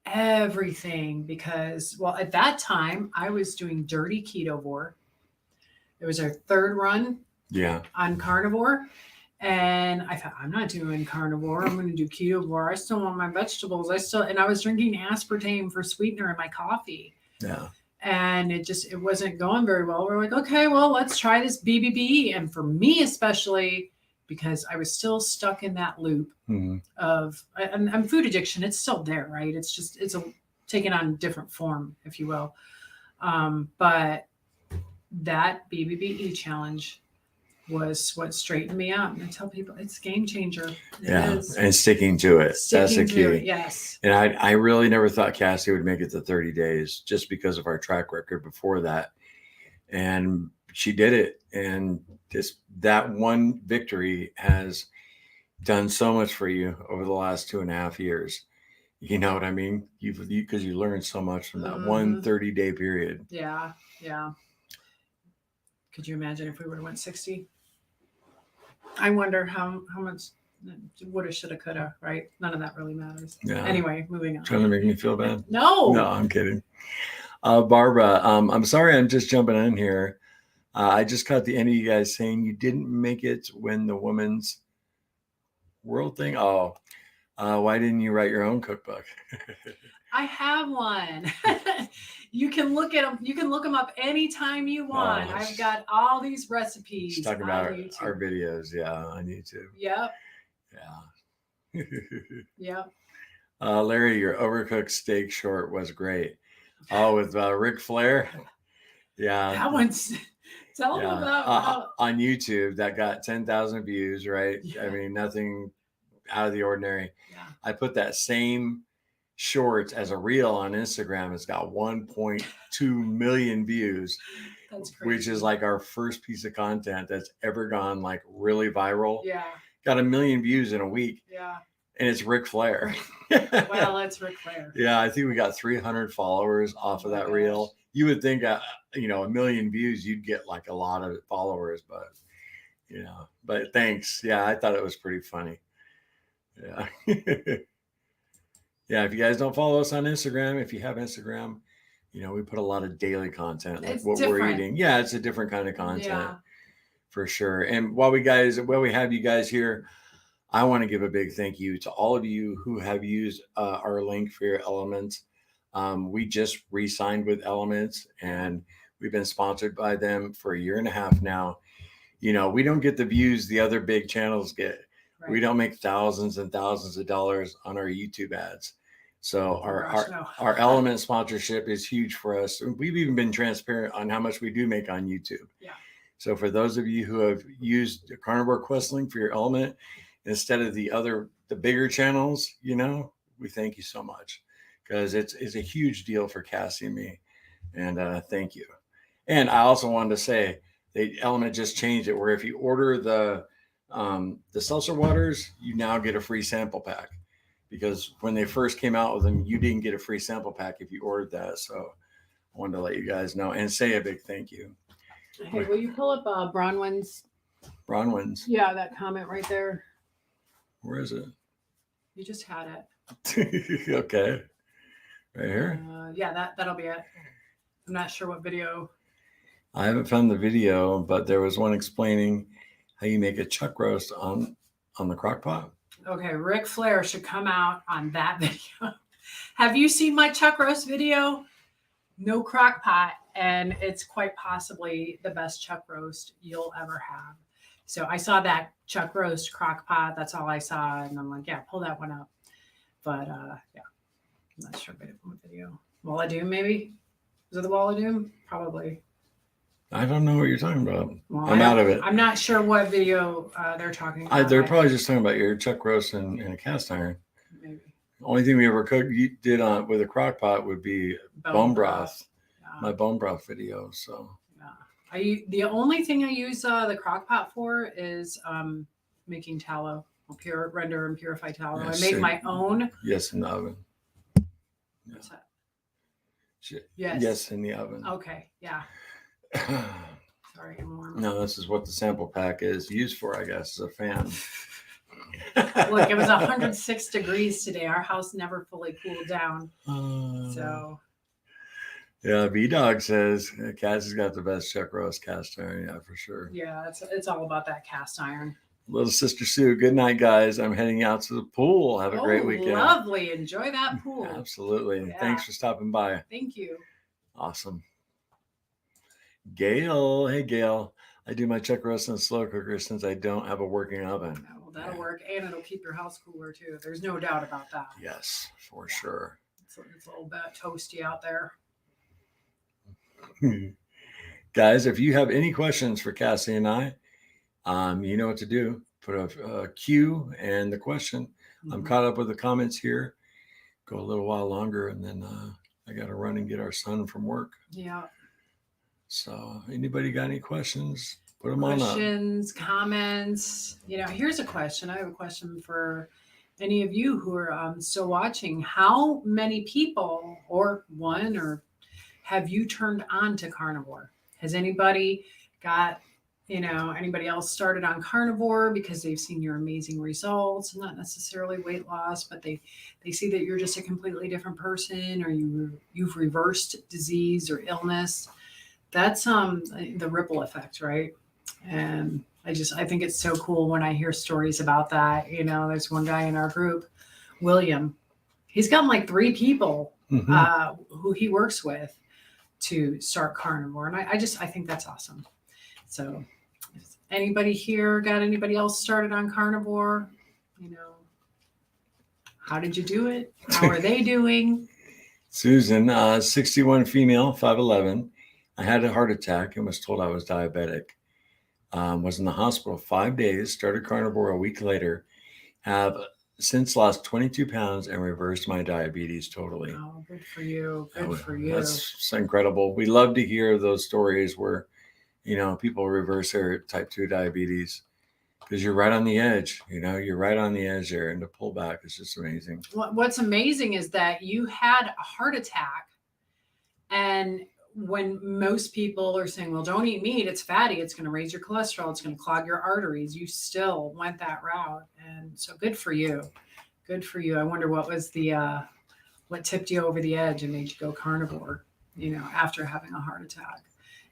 Everything. Because, at that time I was doing dirty ketovore. It was our third run on carnivore. And I thought, I'm not doing carnivore. I'm going to do ketovore. I still want my vegetables. And I was drinking aspartame for sweetener in my coffee. Yeah. And it wasn't going very well. We're like, okay, well, let's try this BBB. And for me, especially, because I was still stuck in that loop of and food addiction. It's still there, right? It's taken on a different form, if you will. But that BBBE challenge was what straightened me out. And I tell people it's a game changer. And sticking to it. That's the key. Yes. And I really never thought Cassie would make it to 30 days just because of our track record before that. And she did it. And that one victory has done so much for you over the last 2.5 years. You know what I mean? Because you learned so much from that 1 30-day period. Yeah. Could you imagine if we would have went 60? I wonder how much woulda, shoulda, coulda, right? None of that really matters. Yeah. Anyway, moving on. Trying to make me feel bad? No, I'm kidding. Barbara, I'm sorry, I'm just jumping in here. I just caught the end of you guys saying you didn't make it when the women's world thing. Oh, why didn't you write your own cookbook? I have one. You can look at them. You can look them up anytime you want. I've got all these recipes. She's talking about our videos, on YouTube. Yep. Yeah. Yep. Larry, your overcooked steak short was great. Oh, with Ric Flair. Yeah. That one's. Tell them about on YouTube that got 10,000 views, right? Yeah. I mean, nothing out of the ordinary. Yeah. I put that same shorts as a reel on Instagram. It's got 1.2 million views. That's crazy. Which is like our first piece of content that's ever gone like really viral. Yeah. Got 1 million views in a week. Yeah. And it's Ric Flair. Well, it's Ric Flair. Yeah, I think we got 300 followers off of that reel. You would think, 1 million views, you'd get like a lot of followers, but thanks. Yeah, I thought it was pretty funny. Yeah. Yeah, if you guys don't follow us on Instagram, if you have Instagram, we put a lot of daily content, like it's what different. we're eating. Yeah, it's a different kind of content for sure. And while we have you guys here, I want to give a big thank you to all of you who have used our link for your Elements. We just re-signed with Elements, and we've been sponsored by them for 1.5 years now. We don't get the views the other big channels get. We don't make thousands and thousands of dollars on our YouTube ads. So our Element sponsorship is huge for us. We've even been transparent on how much we do make on YouTube. Yeah. So for those of you who have used the Carnivore Quest link for your Element instead of the bigger channels, we thank you so much, because it's a huge deal for Cassie and me. And thank you. And I also wanted to say the Element just changed it, where if you order the seltzer waters, you now get a free sample pack. Because when they first came out with them, you didn't get a free sample pack if you ordered that. So I wanted to let you guys know and say a big thank you. Hey, will you pull up Bronwyn's? Bronwyn's? Yeah, that comment right there. Where is it? You just had it. Okay. Right here? Yeah, that'll be it. I'm not sure what video. I haven't found the video, but there was one explaining how you make a chuck roast on the crock pot. Okay, Ric Flair should come out on that video. Have you seen my chuck roast video? No crock pot, and it's quite possibly the best chuck roast you'll ever have. So I saw that chuck roast crock pot. That's all I saw, and I'm like, yeah, pull that one up. But yeah, I'm not sure what video. Wall of Doom, maybe? Is it the Wall of Doom? Probably. I don't know what you're talking about. Well, I'm out of it. I'm not sure what video they're talking about. They're probably just talking about your chuck roast in a cast iron. Maybe. The only thing we ever did with a crock pot would be bone broth. Yeah. My bone broth video. So yeah, the only thing I use the crock pot for is making tallow. I'll render and purify tallow. Yes, I make my own. Yes, in the oven. What's that? Yes. Yes, in the oven. Okay. Yeah. Sorry, I'm warm. No, this is what the sample pack is used for, I guess, as a fan. Look, it was 106 degrees today. Our house never fully cooled down. So. Yeah, B-Dog says Cassie's got the best chuck roast cast iron. Yeah, for sure. Yeah, it's all about that cast iron. Little Sister Sue, good night, guys. I'm heading out to the pool. Have a great weekend. Lovely. Enjoy that pool. Absolutely. Yeah. Thanks for stopping by. Thank you. Awesome. Gail. Hey, Gail. I do my chuck roast in a slow cooker since I don't have a working oven. Oh, well, that'll work. And it'll keep your house cooler, too. There's no doubt about that. Yes, for sure. It's a little bit toasty out there. Guys, if you have any questions for Cassie and I, you know what to do. Put a Q and the question. I'm caught up with the comments here. Go a little while longer, and then I got to run and get our son from work. Yeah. So anybody got any questions? Put them on up. Questions, comments. Here's a question. I have a question for any of you who are still watching. How many people, or have you turned on to carnivore? Has anybody got, anybody else started on carnivore because they've seen your amazing results, not necessarily weight loss, but they see that you're just a completely different person, or you've reversed disease or illness. That's the ripple effect, right? And I think it's so cool when I hear stories about that. There's one guy in our group, William. He's got like 3 people who he works with to start carnivore. And I think that's awesome. So if anybody here got anybody else started on carnivore, how did you do it? How are they doing? Susan, 61 female, 5'11". I had a heart attack and was told I was diabetic. Was in the hospital 5 days, started carnivore a week later, have since lost 22 pounds and reversed my diabetes totally. Oh, good for you. Good for you. That's incredible. We love to hear those stories where, people reverse their type 2 diabetes, because you're right on the edge. You're right on the edge there, and the pullback is just amazing. What's amazing is that you had a heart attack, and when most people are saying, well, don't eat meat, it's fatty, it's going to raise your cholesterol, it's going to clog your arteries, you still went that route. And so good for you. Good for you. I wonder what was what tipped you over the edge and made you go carnivore, after having a heart attack.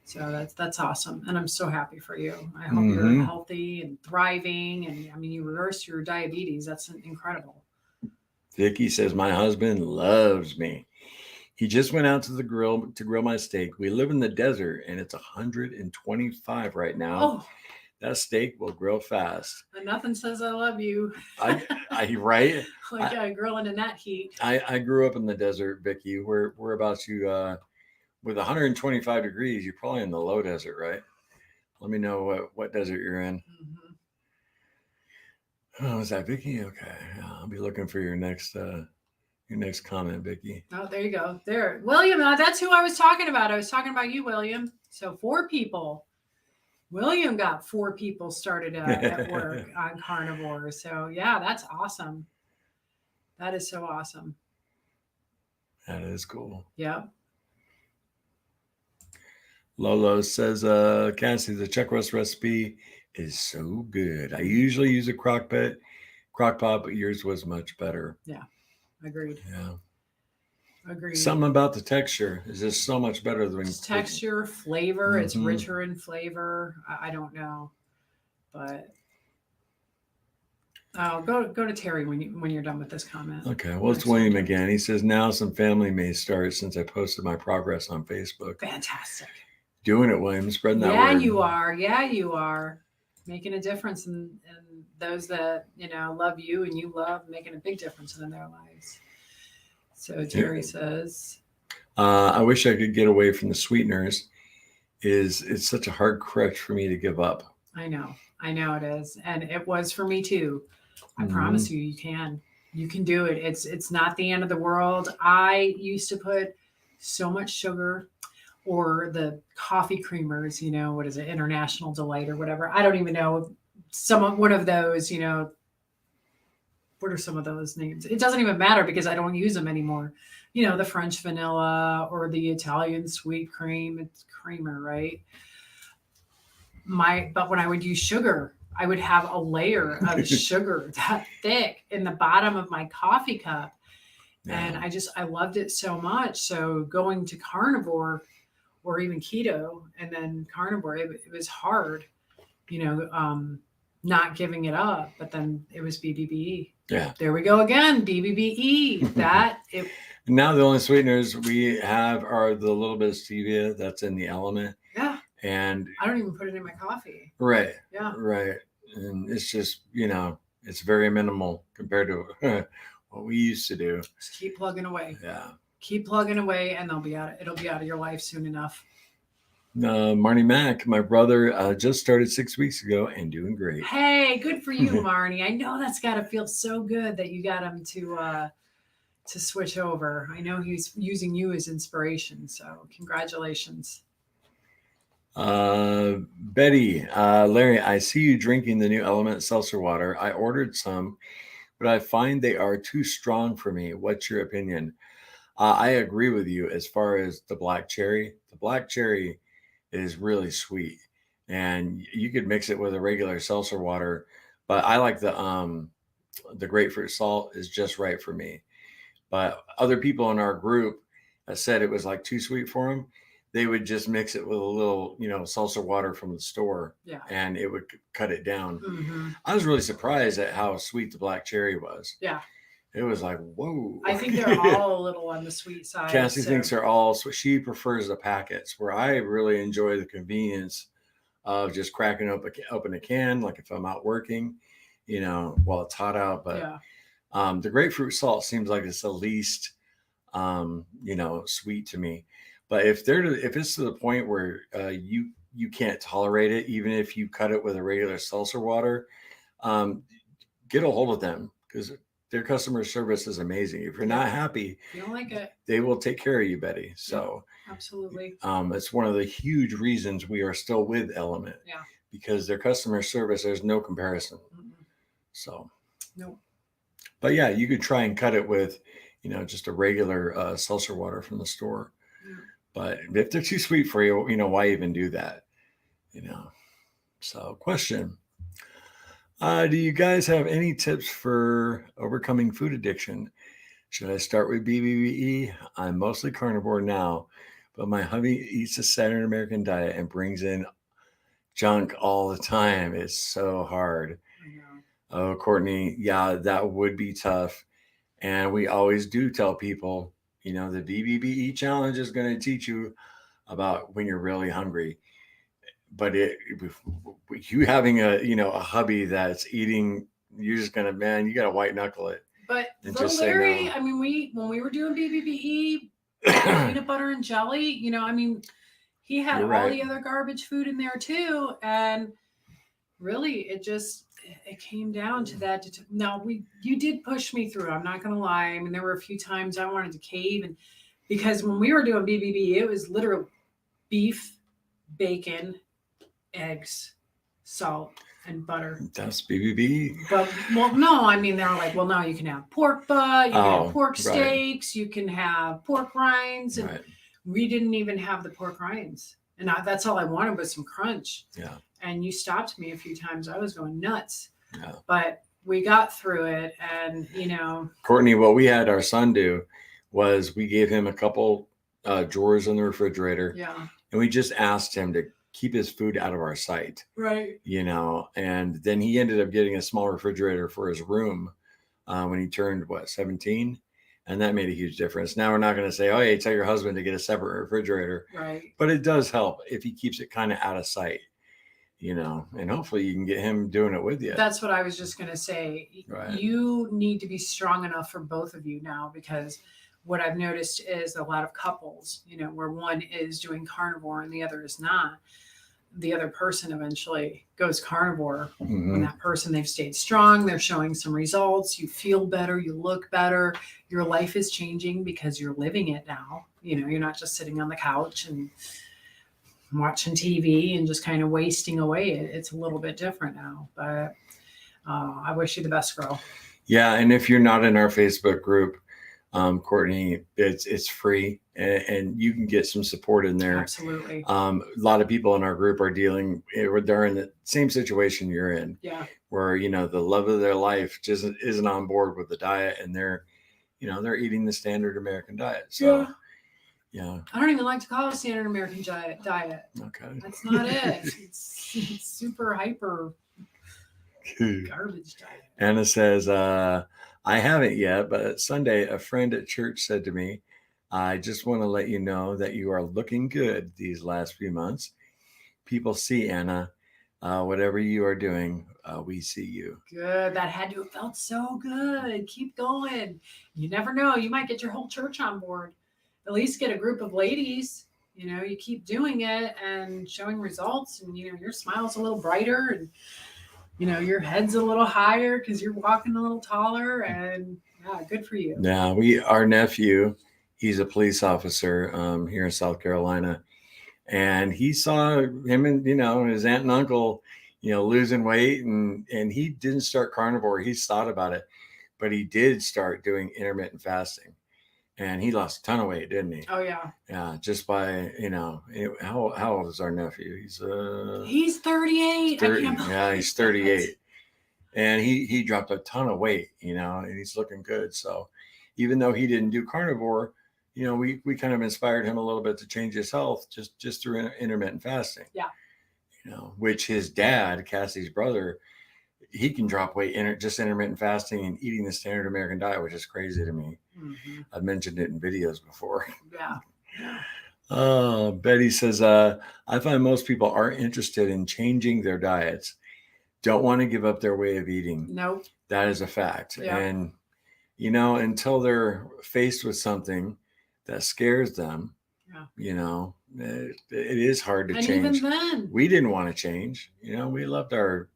So that's awesome. And I'm so happy for you. I hope you're healthy and thriving. And you reversed your diabetes. That's incredible. Vicky says, my husband loves me. He just went out to the grill to grill my steak. We live in the desert and it's 125 right now. Oh. That steak will grill fast. Nothing says I love you. Right. Like a girl in a net heat. I grew up in the desert, Vicky. We're about to with 125 degrees. You're probably in the low desert, right? Let me know what desert you're in. Mm-hmm. Oh, is that Vicky? Okay, I'll be looking for your next comment, Vicky. Oh, there you go. There, William. That's who I was talking about. I was talking about you, William. So 4 people. William got 4 people started at work on Carnivore. So yeah, that's awesome. That is so awesome. That is cool. Yeah. Lolo says, Cassie, the Chuck Roast recipe is so good. I usually use a crock pot, but yours was much better. Yeah. Agreed. Yeah. Agreed. Something about the texture is just so much better than texture, flavor. It's richer in flavor. I don't know, but go to Terry when you're done with this comment. Okay. Well, it's William again. He says, now some family may start since I posted my progress on Facebook. Fantastic. Doing it, William. Spreading that word. Yeah, you are. Making a difference in those that, love you and you love, making a big difference in their lives. So Terry says, I wish I could get away from the sweeteners. It's such a hard crutch for me to give up. I know it is. And it was for me too. I promise you can do it. It's not the end of the world. I used to put so much sugar, or the coffee creamers, what is it? International Delight or whatever. I don't even know. One of those, what are some of those names? It doesn't even matter because I don't use them anymore. The French vanilla or the Italian sweet cream. It's creamer, right? But when I would use sugar, I would have a layer of sugar that thick in the bottom of my coffee cup. Yeah. And I loved it so much. So going to Carnivore or even Keto and then Carnivore, it was hard, not giving it up. But then it was BBBE. Yeah. There we go again. BBBE. Now the only sweeteners we have are the little bit of stevia that's in the element. Yeah. And I don't even put it in my coffee. Right. Yeah. Right. And it's just, it's very minimal compared to what we used to do. Just keep plugging away. Yeah. Keep plugging away and it'll be out of your life soon enough. Marnie Mac, my brother, just started 6 weeks ago and doing great. Hey, good for you, Marnie. I know that's got to feel so good that you got him to switch over. I know he's using you as inspiration. So congratulations. Betty, Larry, I see you drinking the new Element seltzer water. I ordered some, but I find they are too strong for me. What's your opinion? I agree with you as far as the black cherry. The black cherry is really sweet, and you could mix it with a regular seltzer water. But I like the grapefruit salt is just right for me. But other people in our group said it was like too sweet for them. They would just mix it with a little, seltzer water from the store, and it would cut it down. Mm-hmm. I was really surprised at how sweet the black cherry was. Yeah. It was like, whoa. I think they're all a little on the sweet side. Cassie thinks they're all, so she prefers the packets, where I really enjoy the convenience of just cracking open a can, like if I'm out working, while it's hot out. But the grapefruit salt seems like it's the least, sweet to me. But if it's to the point where you can't tolerate it, even if you cut it with a regular seltzer water, get a hold of them because their customer service is amazing. If you're not happy, you don't like it, they will take care of you, Betty. So absolutely. It's one of the huge reasons we are still with Element. Yeah. Because their customer service, there's no comparison. Mm-hmm. So. No. But yeah, you could try and cut it with, just a regular seltzer water from the store. Yeah. But if they're too sweet for you, why even do that? So question. Do you guys have any tips for overcoming food addiction? Should I start with BBBE? I'm mostly carnivore now, but my hubby eats a Saturn American diet and brings in junk all the time. It's so hard. I know. Oh, Courtney, yeah, that would be tough. And we always do tell people, the BBBE challenge is going to teach you about when you're really hungry. but you having a hubby that's eating, you're just gonna, man, you gotta white knuckle it. But and little just say Larry, no. I mean, when we were doing BBBE, peanut butter and jelly, I mean, he had You're all right. the other garbage food in there too, and really, it came down to that. Now you did push me through. I'm not gonna lie. I mean, there were a few times I wanted to cave, and because when we were doing BBB, it was literally beef, bacon, eggs, salt, and butter. That's BBB. But no, I mean, they're like, well, no, you can have pork butt, you can have pork right. steaks, you can have pork rinds, and Right. we didn't even have the pork rinds, and that's all I wanted was some crunch. Yeah. And you stopped me a few times. I was going nuts. Yeah. But we got through it, and Courtney, what we had our son do was we gave him a couple drawers in the refrigerator. Yeah. And we just asked him to keep his food out of our sight. Right. And then he ended up getting a small refrigerator for his room when he turned 17, and that made a huge difference. Now we're not going to say, oh, hey, tell your husband to get a separate refrigerator. Right. But it does help if he keeps it kind of out of sight. And hopefully you can get him doing it with you. That's what I was just going to say. Right. You need to be strong enough for both of you now, because what I've noticed is a lot of couples, where one is doing carnivore and the other is not. The other person eventually goes carnivore. Mm-hmm. And that person, they've stayed strong. They're showing some results. You feel better. You look better. Your life is changing because you're living it now. You're not just sitting on the couch and watching TV and just kind of wasting away. It's a little bit different now, but I wish you the best, girl. Yeah. And if you're not in our Facebook group, Courtney, it's free and you can get some support in there. Absolutely. A lot of people in our group are they're in the same situation you're in. Yeah. Where, the love of their life just isn't on board with the diet, and they're eating the standard American diet. So, yeah. I don't even like to call it a standard American diet. Okay. That's not it. It's super hyper garbage diet. Anna says, I haven't yet, but Sunday, a friend at church said to me, I just want to let you know that you are looking good these last few months. People see, Anna, whatever you are doing, we see you. Good. That had to have felt so good. Keep going. You never know. You might get your whole church on board. At least get a group of ladies. You keep doing it and showing results, and your smile's a little brighter, and your head's a little higher because you're walking a little taller, and yeah, good for you. Yeah, our nephew, he's a police officer here in South Carolina, and he saw him and his aunt and uncle, losing weight, and he didn't start carnivore. He's thought about it, but he did start doing intermittent fasting. And he lost a ton of weight, didn't he? Oh yeah. Yeah, just by how old is our nephew? He's 38. 30, yeah, he's 38, and he dropped a ton of weight, and he's looking good. So even though he didn't do carnivore, we kind of inspired him a little bit to change his health just through intermittent fasting. Yeah. Which his dad, Cassie's brother, he can drop weight just intermittent fasting and eating the standard American diet, which is crazy to me. Mm-hmm. I've mentioned it in videos before. Yeah. Oh, Betty says, I find most people aren't interested in changing their diets, don't want to give up their way of eating. Nope. That is a fact. Yeah. And, until they're faced with something that scares them, it is hard to change. Even then, we didn't want to change. We loved our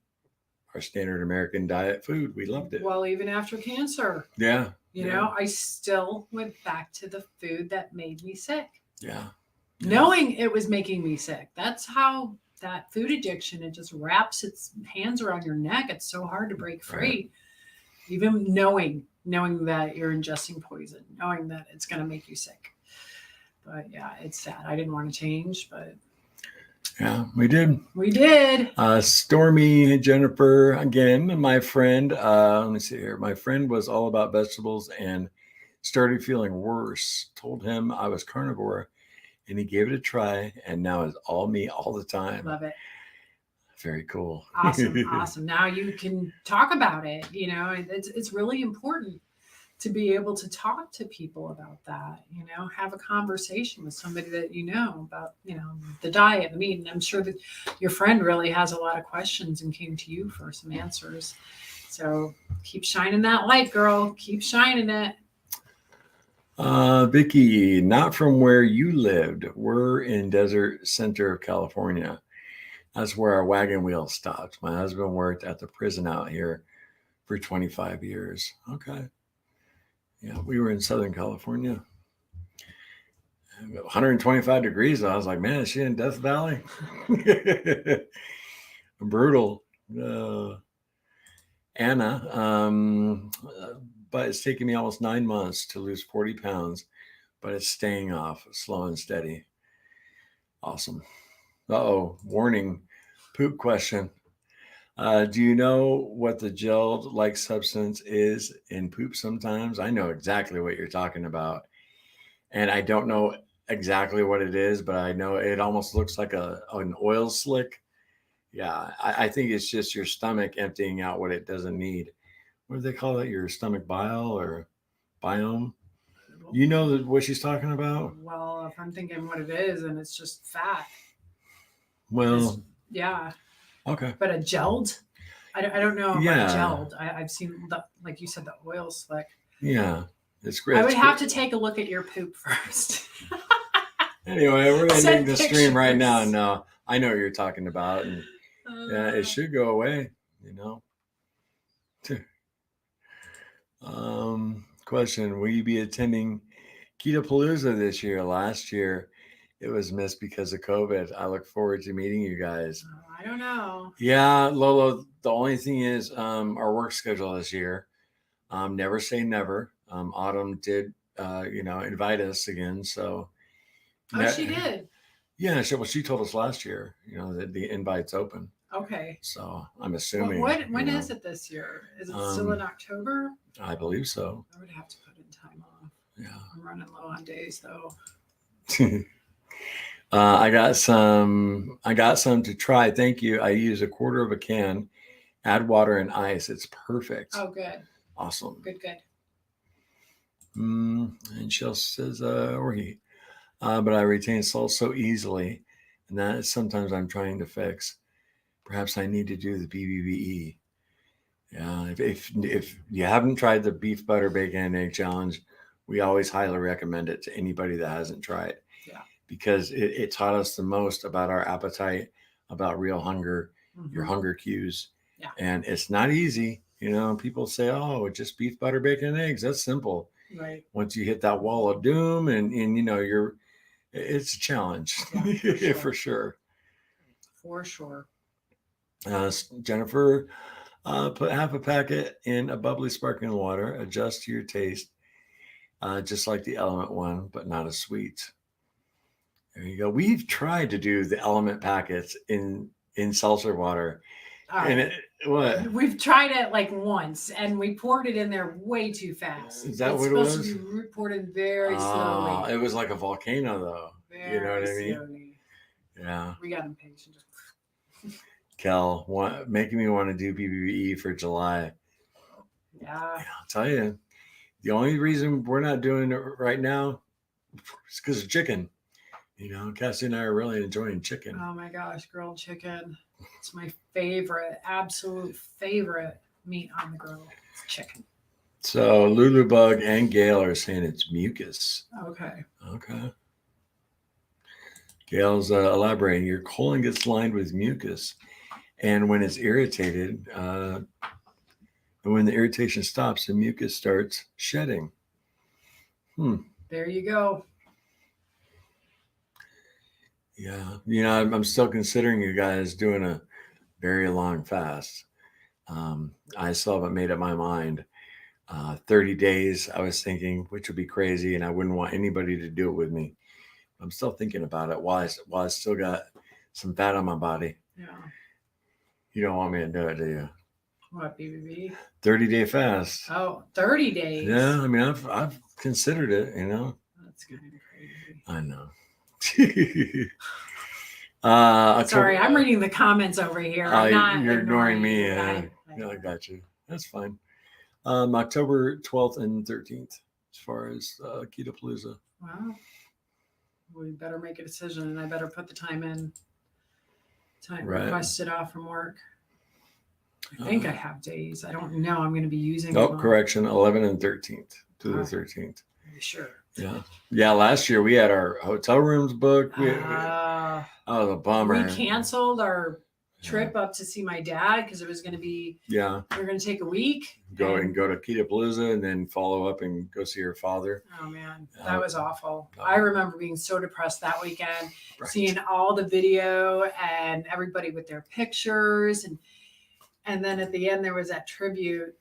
standard American diet food. We loved it. Well, even after cancer. Yeah. I still went back to the food that made me sick. Yeah. Knowing it was making me sick. That's how that food addiction, it just wraps its hands around your neck. It's so hard to break free. Right. Even knowing that you're ingesting poison, knowing that it's going to make you sick. But yeah, it's sad. I didn't want to change, but yeah, we did. We did. Stormy, Jennifer, again, my friend. Let me see here. My friend was all about vegetables and started feeling worse. Told him I was carnivore, and he gave it a try, and now it's all me all the time. Love it. Very cool. Awesome. Now you can talk about it. It's really important to be able to talk to people about that, have a conversation with somebody that about, the diet, the meat. And I'm sure that your friend really has a lot of questions and came to you for some answers. So keep shining that light, girl. Keep shining it. Vicky, not from where you lived. We're in Desert Center of California. That's where our wagon wheel stopped. My husband worked at the prison out here for 25 years. Okay. Yeah, we were in Southern California. 125 degrees. I was like, man, is she in Death Valley? Brutal. Anna, but it's taken me almost 9 months to lose 40 pounds, but it's staying off slow and steady. Awesome. Uh-oh, warning, poop question. Do you know what the gel-like substance is in poop sometimes? I know exactly what you're talking about. And I don't know exactly what it is, but I know it almost looks like an oil slick. Yeah, I think it's just your stomach emptying out what it doesn't need. What do they call it? Your stomach bile or biome? You know what she's talking about? Well, if I'm thinking what it is, and it's just fat. Well, yeah. Okay. But a gelled? I don't know Yeah. about gelled. I've seen, like you said, the oil slick. Yeah. It's great. I would have to take a look at your poop first. Anyway, we're ending the stream right now. No, I know what you're talking about. And yeah, it should go away, Question, will you be attending Keto this year? Last year, it was missed because of COVID. I look forward to meeting you guys. I don't know. Yeah, Lolo, the only thing is our work schedule this year. Never say never. Autumn did, invite us again. So. She did? Yeah, she told us last year, that the invite's open. Okay. So I'm assuming. When is it this year? Is it still in October? I believe so. I would have to put in time off. Yeah. I'm running low on days though. I got some to try. Thank you. I use a quarter of a can, add water and ice. It's perfect. Oh, good. Awesome. Good. And Shell says, but I retain salt so easily. And that is sometimes I'm trying to fix. Perhaps I need to do the BBBE. Yeah, if you haven't tried the beef butter bacon and egg challenge, we always highly recommend it to anybody that hasn't tried. Yeah. Because it taught us the most about our appetite, about real hunger, your hunger cues. Yeah. And it's not easy. People say, oh, just beef butter bacon and eggs. That's simple. Right. Once you hit that wall of doom and it's a challenge. Yeah, for sure. For sure. Jennifer, put half a packet in a bubbly sparkling water. Adjust to your taste, just like the Element one, but not as sweet. There you go. We've tried to do the Element packets in seltzer water. And we've tried it like once, and we poured it in there way too fast. Is that what it was? It's supposed to be poured in very slowly. It was like a volcano, though. Very you know what I mean? Slowly. Yeah. We got impatient. Kel, making me want to do BBBE for July. Yeah. I'll tell you, the only reason we're not doing it right now is because of chicken. Cassie and I are really enjoying chicken. Oh my gosh, grilled chicken. It's my favorite, absolute favorite meat on the grill. It's chicken. So Lulu Bug and Gail are saying it's mucus. Okay. Gail's elaborating. Your colon gets lined with mucus. And when it's irritated, and when the irritation stops, the mucus starts shedding. There you go. Yeah. I'm still considering you guys doing a very long fast. I still haven't made up my mind. 30 days, I was thinking, which would be crazy, and I wouldn't want anybody to do it with me. I'm still thinking about it while I still got some fat on my body. Yeah. You don't want me to do it, do you? What, BBB? 30-day fast. Oh, 30 days. Yeah, I mean, I've considered it, That's kind of crazy. I know. Sorry, I'm reading the comments over here. I'm not you're ignoring me. I I got you. That's fine. October 12th and 13th, as far as Ketopalooza. Wow. We better make a decision, and I better put the time in. Request it off from work. I think I have days. I don't know. I'm going to be using. Oh, correction, 11 and 13th to the 13th. Are you sure? Yeah. Yeah. Last year we had our hotel rooms booked. Oh, the bummer. We canceled our trip up to see my dad because it was going to be. Yeah. We were going to take a week. Go to Ketopalooza and then follow up and go see your father. Oh man, that was awful. I remember being so depressed that weekend, seeing all the video and everybody with their pictures, and then at the end there was that tribute.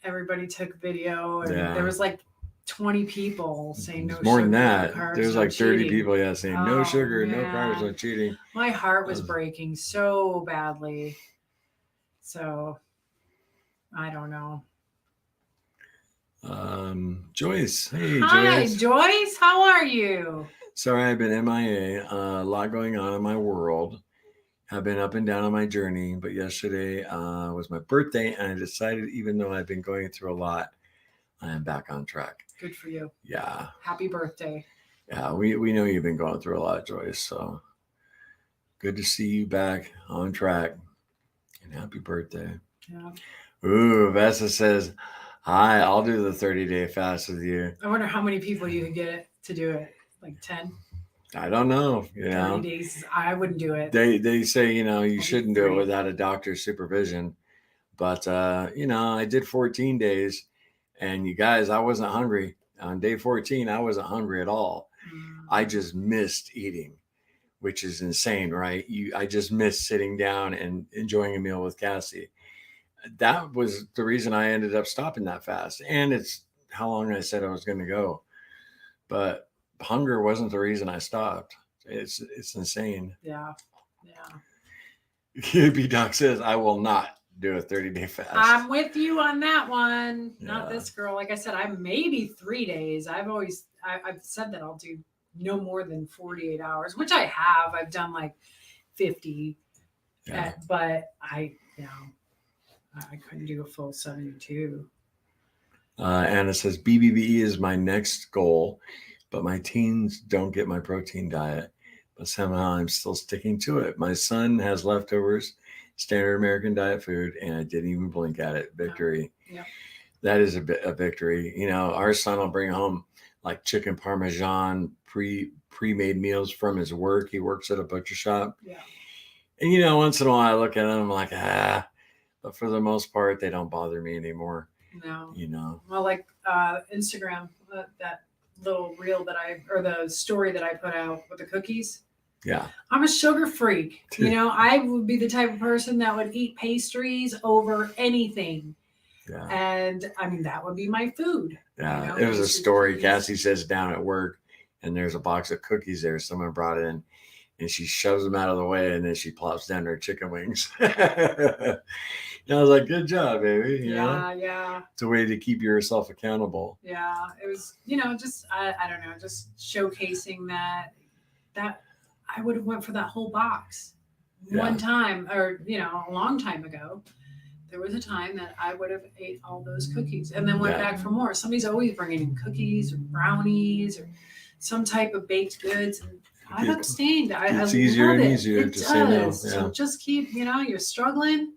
Everybody took video, and there was like 20 people saying no. More sugar, than that, no carbs, there's like 30 people, saying no sugar, no carbs, no cheating. My heart was breaking so badly. So I don't know. Joyce. Hey, hi, Joyce. How are you? Sorry, I've been MIA. A lot going on in my world. I've been up and down on my journey, but yesterday was my birthday, and I decided, even though I've been going through a lot, I am back on track. Good for you. Yeah. Happy birthday. Yeah, we know you've been going through a lot, Joyce. So good to see you back on track. And happy birthday. Yeah. Ooh, Vessa says, hi, I'll do the 30-day fast with you. I wonder how many people you could get to do it. Like 10? I don't know. 30 days. I wouldn't do it. They say, you shouldn't do it without a doctor's supervision. But, I did 14 days. And you guys, I wasn't hungry. On day 14, I wasn't hungry at all. I just missed eating, which is insane, right? I just missed sitting down and enjoying a meal with Cassie. That was the reason I ended up stopping that fast. And it's how long I said I was going to go. But hunger wasn't the reason I stopped. It's insane. Yeah. Yeah. B Doc says, I will not do a 30-day fast. I'm with you on that one. Yeah. Not this girl. Like I said, I'm maybe 3 days. I've said that I'll do no more than 48 hours, which I have. I've done like 50, but I couldn't do a full 72. Anna says, BBBE is my next goal, but my teens don't get my protein diet, but somehow I'm still sticking to it. My son has leftovers, standard American diet food, and I didn't even blink at it. Victory. Yeah. That is a victory. Our son will bring home like chicken Parmesan, pre-made meals from his work. He works at a butcher shop. Yeah. And, once in a while I look at them, I'm like, but for the most part, they don't bother me anymore. No. Well, like Instagram, that little reel or the story that I put out with the cookies. Yeah. I'm a sugar freak. I would be the type of person that would eat pastries over anything. Yeah. And I mean, that would be my food. Yeah. It was a story. Cassie says down at work, and there's a box of cookies there. Someone brought it in, and she shoves them out of the way, and then she plops down her chicken wings. And I was like, good job, baby. Yeah. It's a way to keep yourself accountable. Yeah. It was, just, I don't know, just showcasing that I would have went for that whole box one time, or, a long time ago. There was a time that I would have ate all those cookies and then went back for more. Somebody's always bringing in cookies or brownies or some type of baked goods. And I've abstained. It's easier and easier to say no. Yeah. So just keep, you're struggling.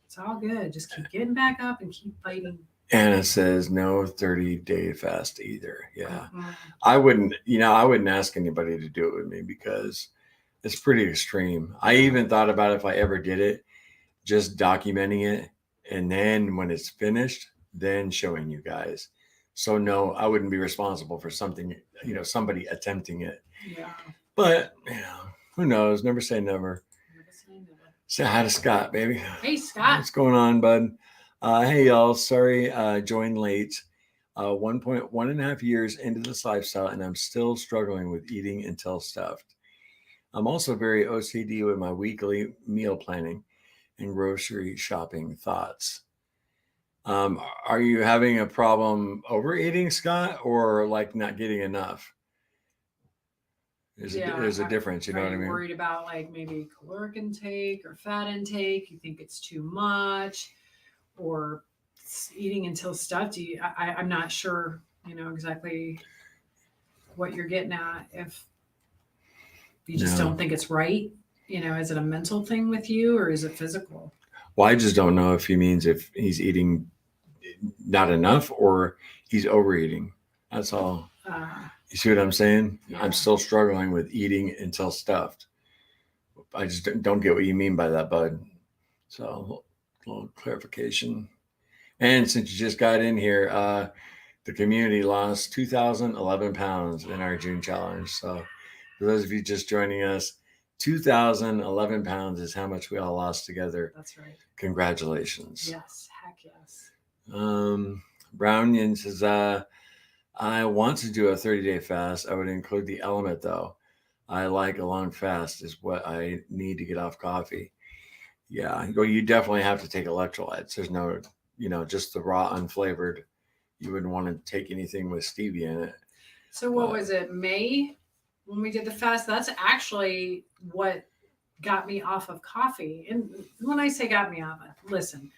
It's all good. Just keep getting back up and keep fighting. Anna says no 30-day fast either. Yeah. Mm-hmm. I wouldn't ask anybody to do it with me because it's pretty extreme. I even thought about if I ever did it, just documenting it. And then when it's finished, then showing you guys. So no, I wouldn't be responsible for something, somebody attempting it. Yeah. But, who knows? Never say never. Say hi to Scott, baby. Hey, Scott. What's going on, bud? Hey, y'all. Sorry, joined late. 1.5 years into this lifestyle, and I'm still struggling with eating until stuffed. I'm also very OCD with my weekly meal planning and grocery shopping thoughts. Are you having a problem overeating, Scott, or like not getting enough? There's a difference, you know what I mean? Are you worried about like maybe caloric intake or fat intake? You think it's too much, or eating until stuffed. I'm not sure, exactly what you're getting at. If you just don't think it's right, is it a mental thing with you or is it physical? Well, I just don't know if he means if he's eating not enough or he's overeating. That's all. You see what I'm saying? Yeah. I'm still struggling with eating until stuffed. I just don't get what you mean by that, bud. So, a little clarification. And since you just got in here, the community lost 2,011 pounds in our June challenge. So, for those of you just joining us, 2,011 pounds is how much we all lost together. That's right. Congratulations. Yes, heck yes. Brownian says, I want to do a 30-day fast. I would include the element, though. I like a long fast is what I need to get off coffee. Yeah, well, you definitely have to take electrolytes. There's no, just the raw unflavored. You wouldn't want to take anything with stevia in it. So what was it, May when we did the fast? That's actually what got me off of coffee. And when I say got me off, listen,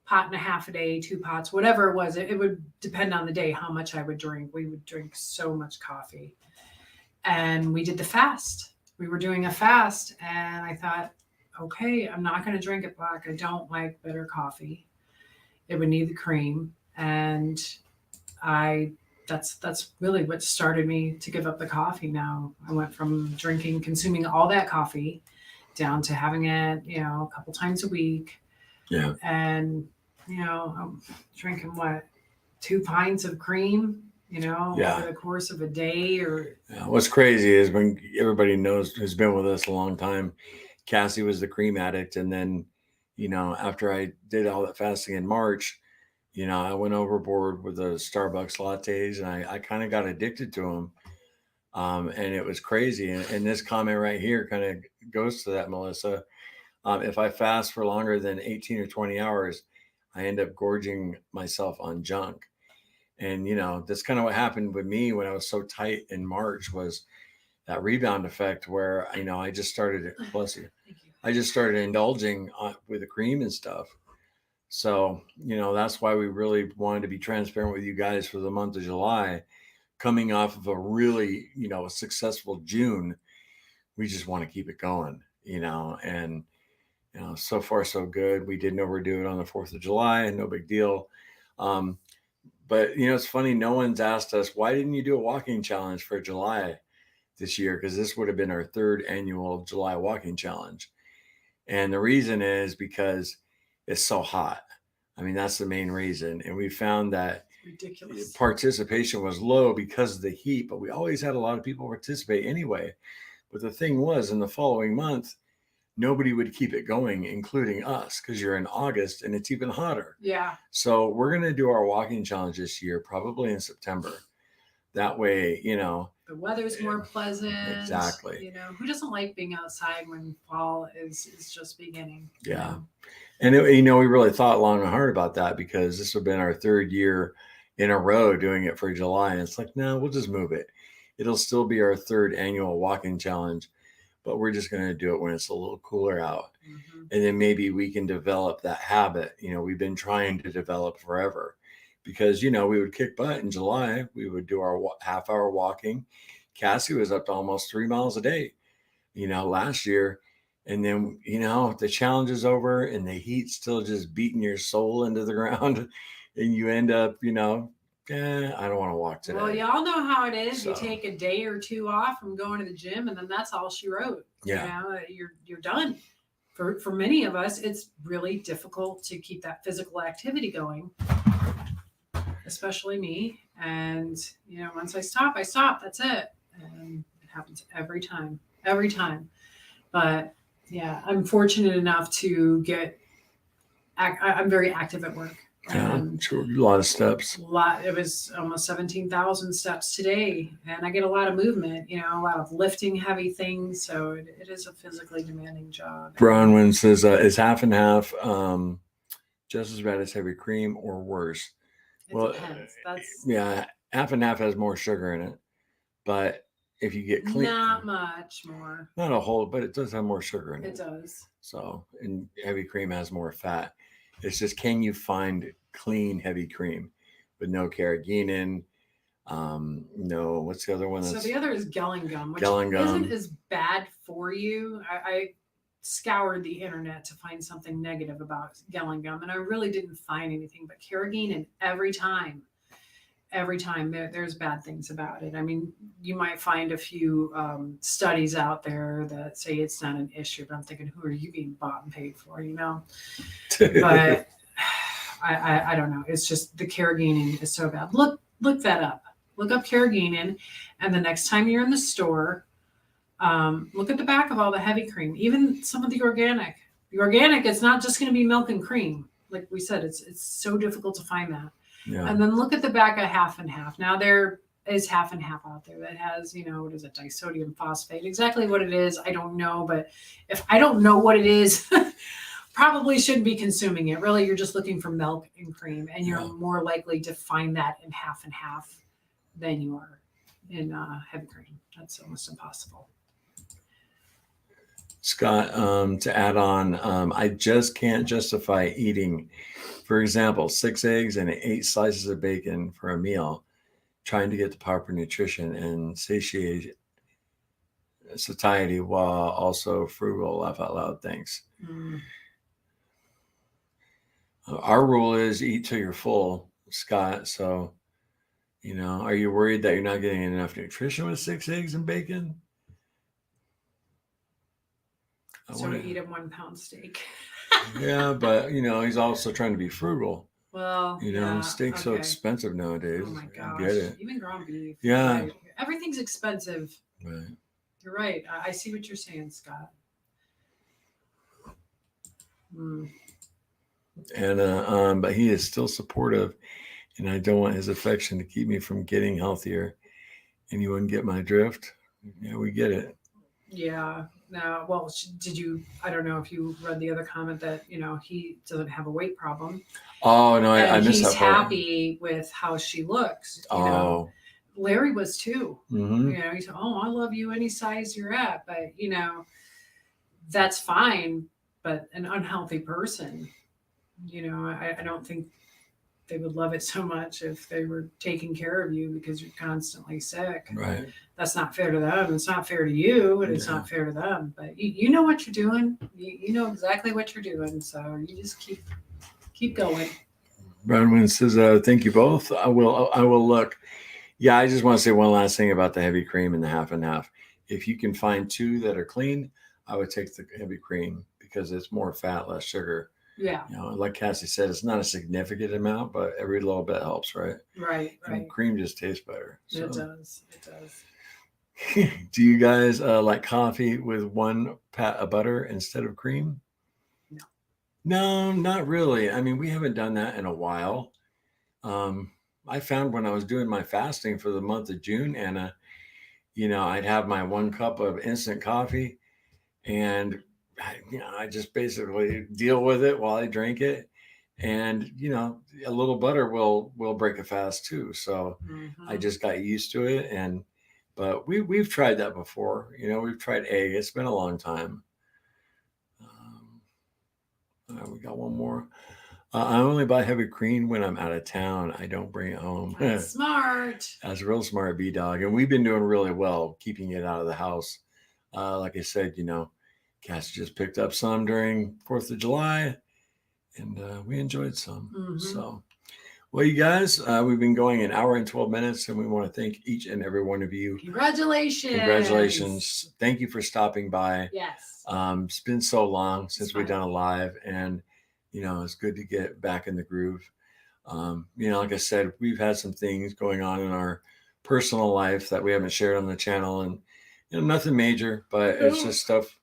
pot and a half a day, 2 pots, whatever it was, it would depend on the day how much I would drink. We would drink so much coffee. And we did the fast. We were doing a fast and I thought, okay, I'm not going to drink it black. I don't like bitter coffee. It would need the cream. And that's really what started me to give up the coffee. Now I went from consuming all that coffee down to having it, a couple times a week. Yeah. And, I'm drinking 2 pints of cream, over the course of a day What's crazy is when everybody knows who's been with us a long time, Cassie was the cream addict. And then, after I did all that fasting in March, I went overboard with the Starbucks lattes and I kind of got addicted to them. And it was crazy. And this comment right here kind of goes to that, Melissa. If I fast for longer than 18 or 20 hours, I end up gorging myself on junk. And, that's kind of what happened with me when I was so tight in March was that rebound effect where, I just started, bless you. I just started indulging with the cream and stuff. So, that's why we really wanted to be transparent with you guys for the month of July, coming off of a really, successful June. We just want to keep it going, and, so far so good. We didn't overdo it on the 4th of July, no big deal. But, it's funny. No one's asked us, why didn't you do a walking challenge for July this year? Because this would have been our 3rd annual July walking challenge. And the reason is because it's so hot. I mean, that's the main reason. And we found that ridiculous participation was low because of the heat, but we always had a lot of people participate anyway. But the thing was, in the following month, nobody would keep it going, including us, because you're in August and it's even hotter. Yeah. So we're going to do our walking challenge this year, probably in September. That way, the weather's more pleasant. Exactly. Who doesn't like being outside when fall is just beginning? Yeah. And, we really thought long and hard about that because this would have been our 3rd year in a row doing it for July. And it's like, no, we'll just move it. It'll still be our 3rd annual walking challenge, but we're just going to do it when it's a little cooler out. Mm-hmm. And then maybe we can develop that habit. We've been trying to develop forever because, we would kick butt in July. We would do our half-hour walking. Cassie was up to almost 3 miles a day, last year. And then, the challenge is over and the heat's still just beating your soul into the ground. And you end up, I don't want to walk today. Well, y'all know how it is. So, you take a day or 2 off from going to the gym and then that's all she wrote. Yeah. You're done. For many of us, it's really difficult to keep that physical activity going, especially me. And, once I stop, that's it. And it happens every time. But yeah, I'm fortunate enough to I'm very active at work. Yeah, sure. A lot of steps. It was almost 17,000 steps today. And I get a lot of movement, a lot of lifting heavy things. So it is a physically demanding job. Bronwyn says, is half and half just as bad as heavy cream or worse? It depends. Yeah, half and half has more sugar in it. But if you get clean, not much more. Not a whole, but it does have more sugar in it. It does. So, and heavy cream has more fat. It's just, can you find clean heavy cream with no carrageenan? No, what's the other one? So the other is gelling gum, which gelling gum. isn't as bad for you. I scoured the internet to find something negative about gelling gum, and I really didn't find anything but carrageenan every time. Every time there's bad things about it. I mean, you might find a few studies out there that say it's not an issue, but I'm thinking, who are you being bought and paid for, you know? But I don't know. It's just the carrageenan is so bad. Look that up. Look up carrageenan, and the next time you're in the store, look at the back of all the heavy cream, even some of the organic. The organic, it's not just going to be milk and cream. Like we said, it's so difficult to find that. Yeah. And then look at the back of half and half. Now there is half and half out there that has, you know, what is it, disodium phosphate? Exactly what it is, I don't know. But if I don't know what it is, probably shouldn't be consuming it. Really, you're just looking for milk and cream, and you're more likely to find that in half and half than you are in heavy cream. That's almost impossible. Scott, to add on, I just can't justify eating, for example, 6 eggs and 8 slices of bacon for a meal, trying to get the proper nutrition and satiety while also frugal. Laugh out loud. Thanks. Our rule is eat till you're full, Scott. So, you know, are you worried that you're not getting enough nutrition with 6 eggs and bacon? So to eat a 1 pound steak. Yeah, but you know, he's also trying to be frugal. Well, you know, steak's so expensive nowadays. Oh my gosh. I get it. Even ground beef. Yeah. Right. Everything's expensive. Right. You're right. I see what you're saying, Scott. And but he is still supportive, and I don't want his affection to keep me from getting healthier. Anyone get my drift? Yeah, we get it. Yeah. No, well, did you? I don't know if you read the other comment that, you know, he doesn't have a weight problem. Oh no, I missed that part. He's happy with how she looks. You know? Larry was too. Mm-hmm. You know, he said, "Oh, I love you any size you're at," but you know, that's fine. But an unhealthy person, you know, I don't think they would love it so much if they were taking care of you because you're constantly sick. Right. That's not fair to them. It's not fair to you, and it's not fair to them. But you know what you're doing. You know exactly what you're doing. So you just keep going. Bronwyn says, "Thank you both. I will look." Yeah, I just want to say one last thing about the heavy cream and the half and half. If you can find 2 that are clean, I would take the heavy cream because it's more fat, less sugar. Yeah. You know, like Cassie said, it's not a significant amount, but every little bit helps, right? Right. And cream just tastes better. So. It does. It does. Do you guys like coffee with 1 pat of butter instead of cream? No, not really. I mean, we haven't done that in a while. I found when I was doing my fasting for the month of June, Anna, you know, I'd have my 1 cup of instant coffee, and you know, I just basically deal with it while I drink it. And, you know, a little butter will break a fast too. So I just got used to it. But we've tried that before. You know, we've tried egg. It's been a long time. We got one more. I only buy heavy cream when I'm out of town. I don't bring it home. That's smart. That's a real smart B-dog. And we've been doing really well keeping it out of the house. Like I said, you know, Cass just picked up some during 4th of July, and we enjoyed some. So, well, you guys, we've been going an hour and 12 minutes, and we want to thank each and every one of you. Congratulations. Thank you for stopping by. Yes. It's been so long since we've done a live, and, you know, it's good to get back in the groove. You know, like I said, we've had some things going on in our personal life that we haven't shared on the channel, and, you know, nothing major, but it's just stuff,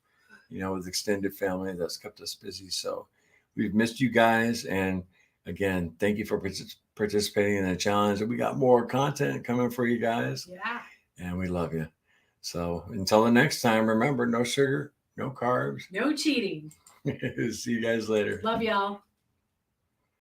you know, with extended family that's kept us busy. So we've missed you guys. And again, thank you for participating in the challenge. And we got more content coming for you guys. Yeah. And we love you. So until the next time, remember, no sugar, no carbs, no cheating. See you guys later. Love y'all.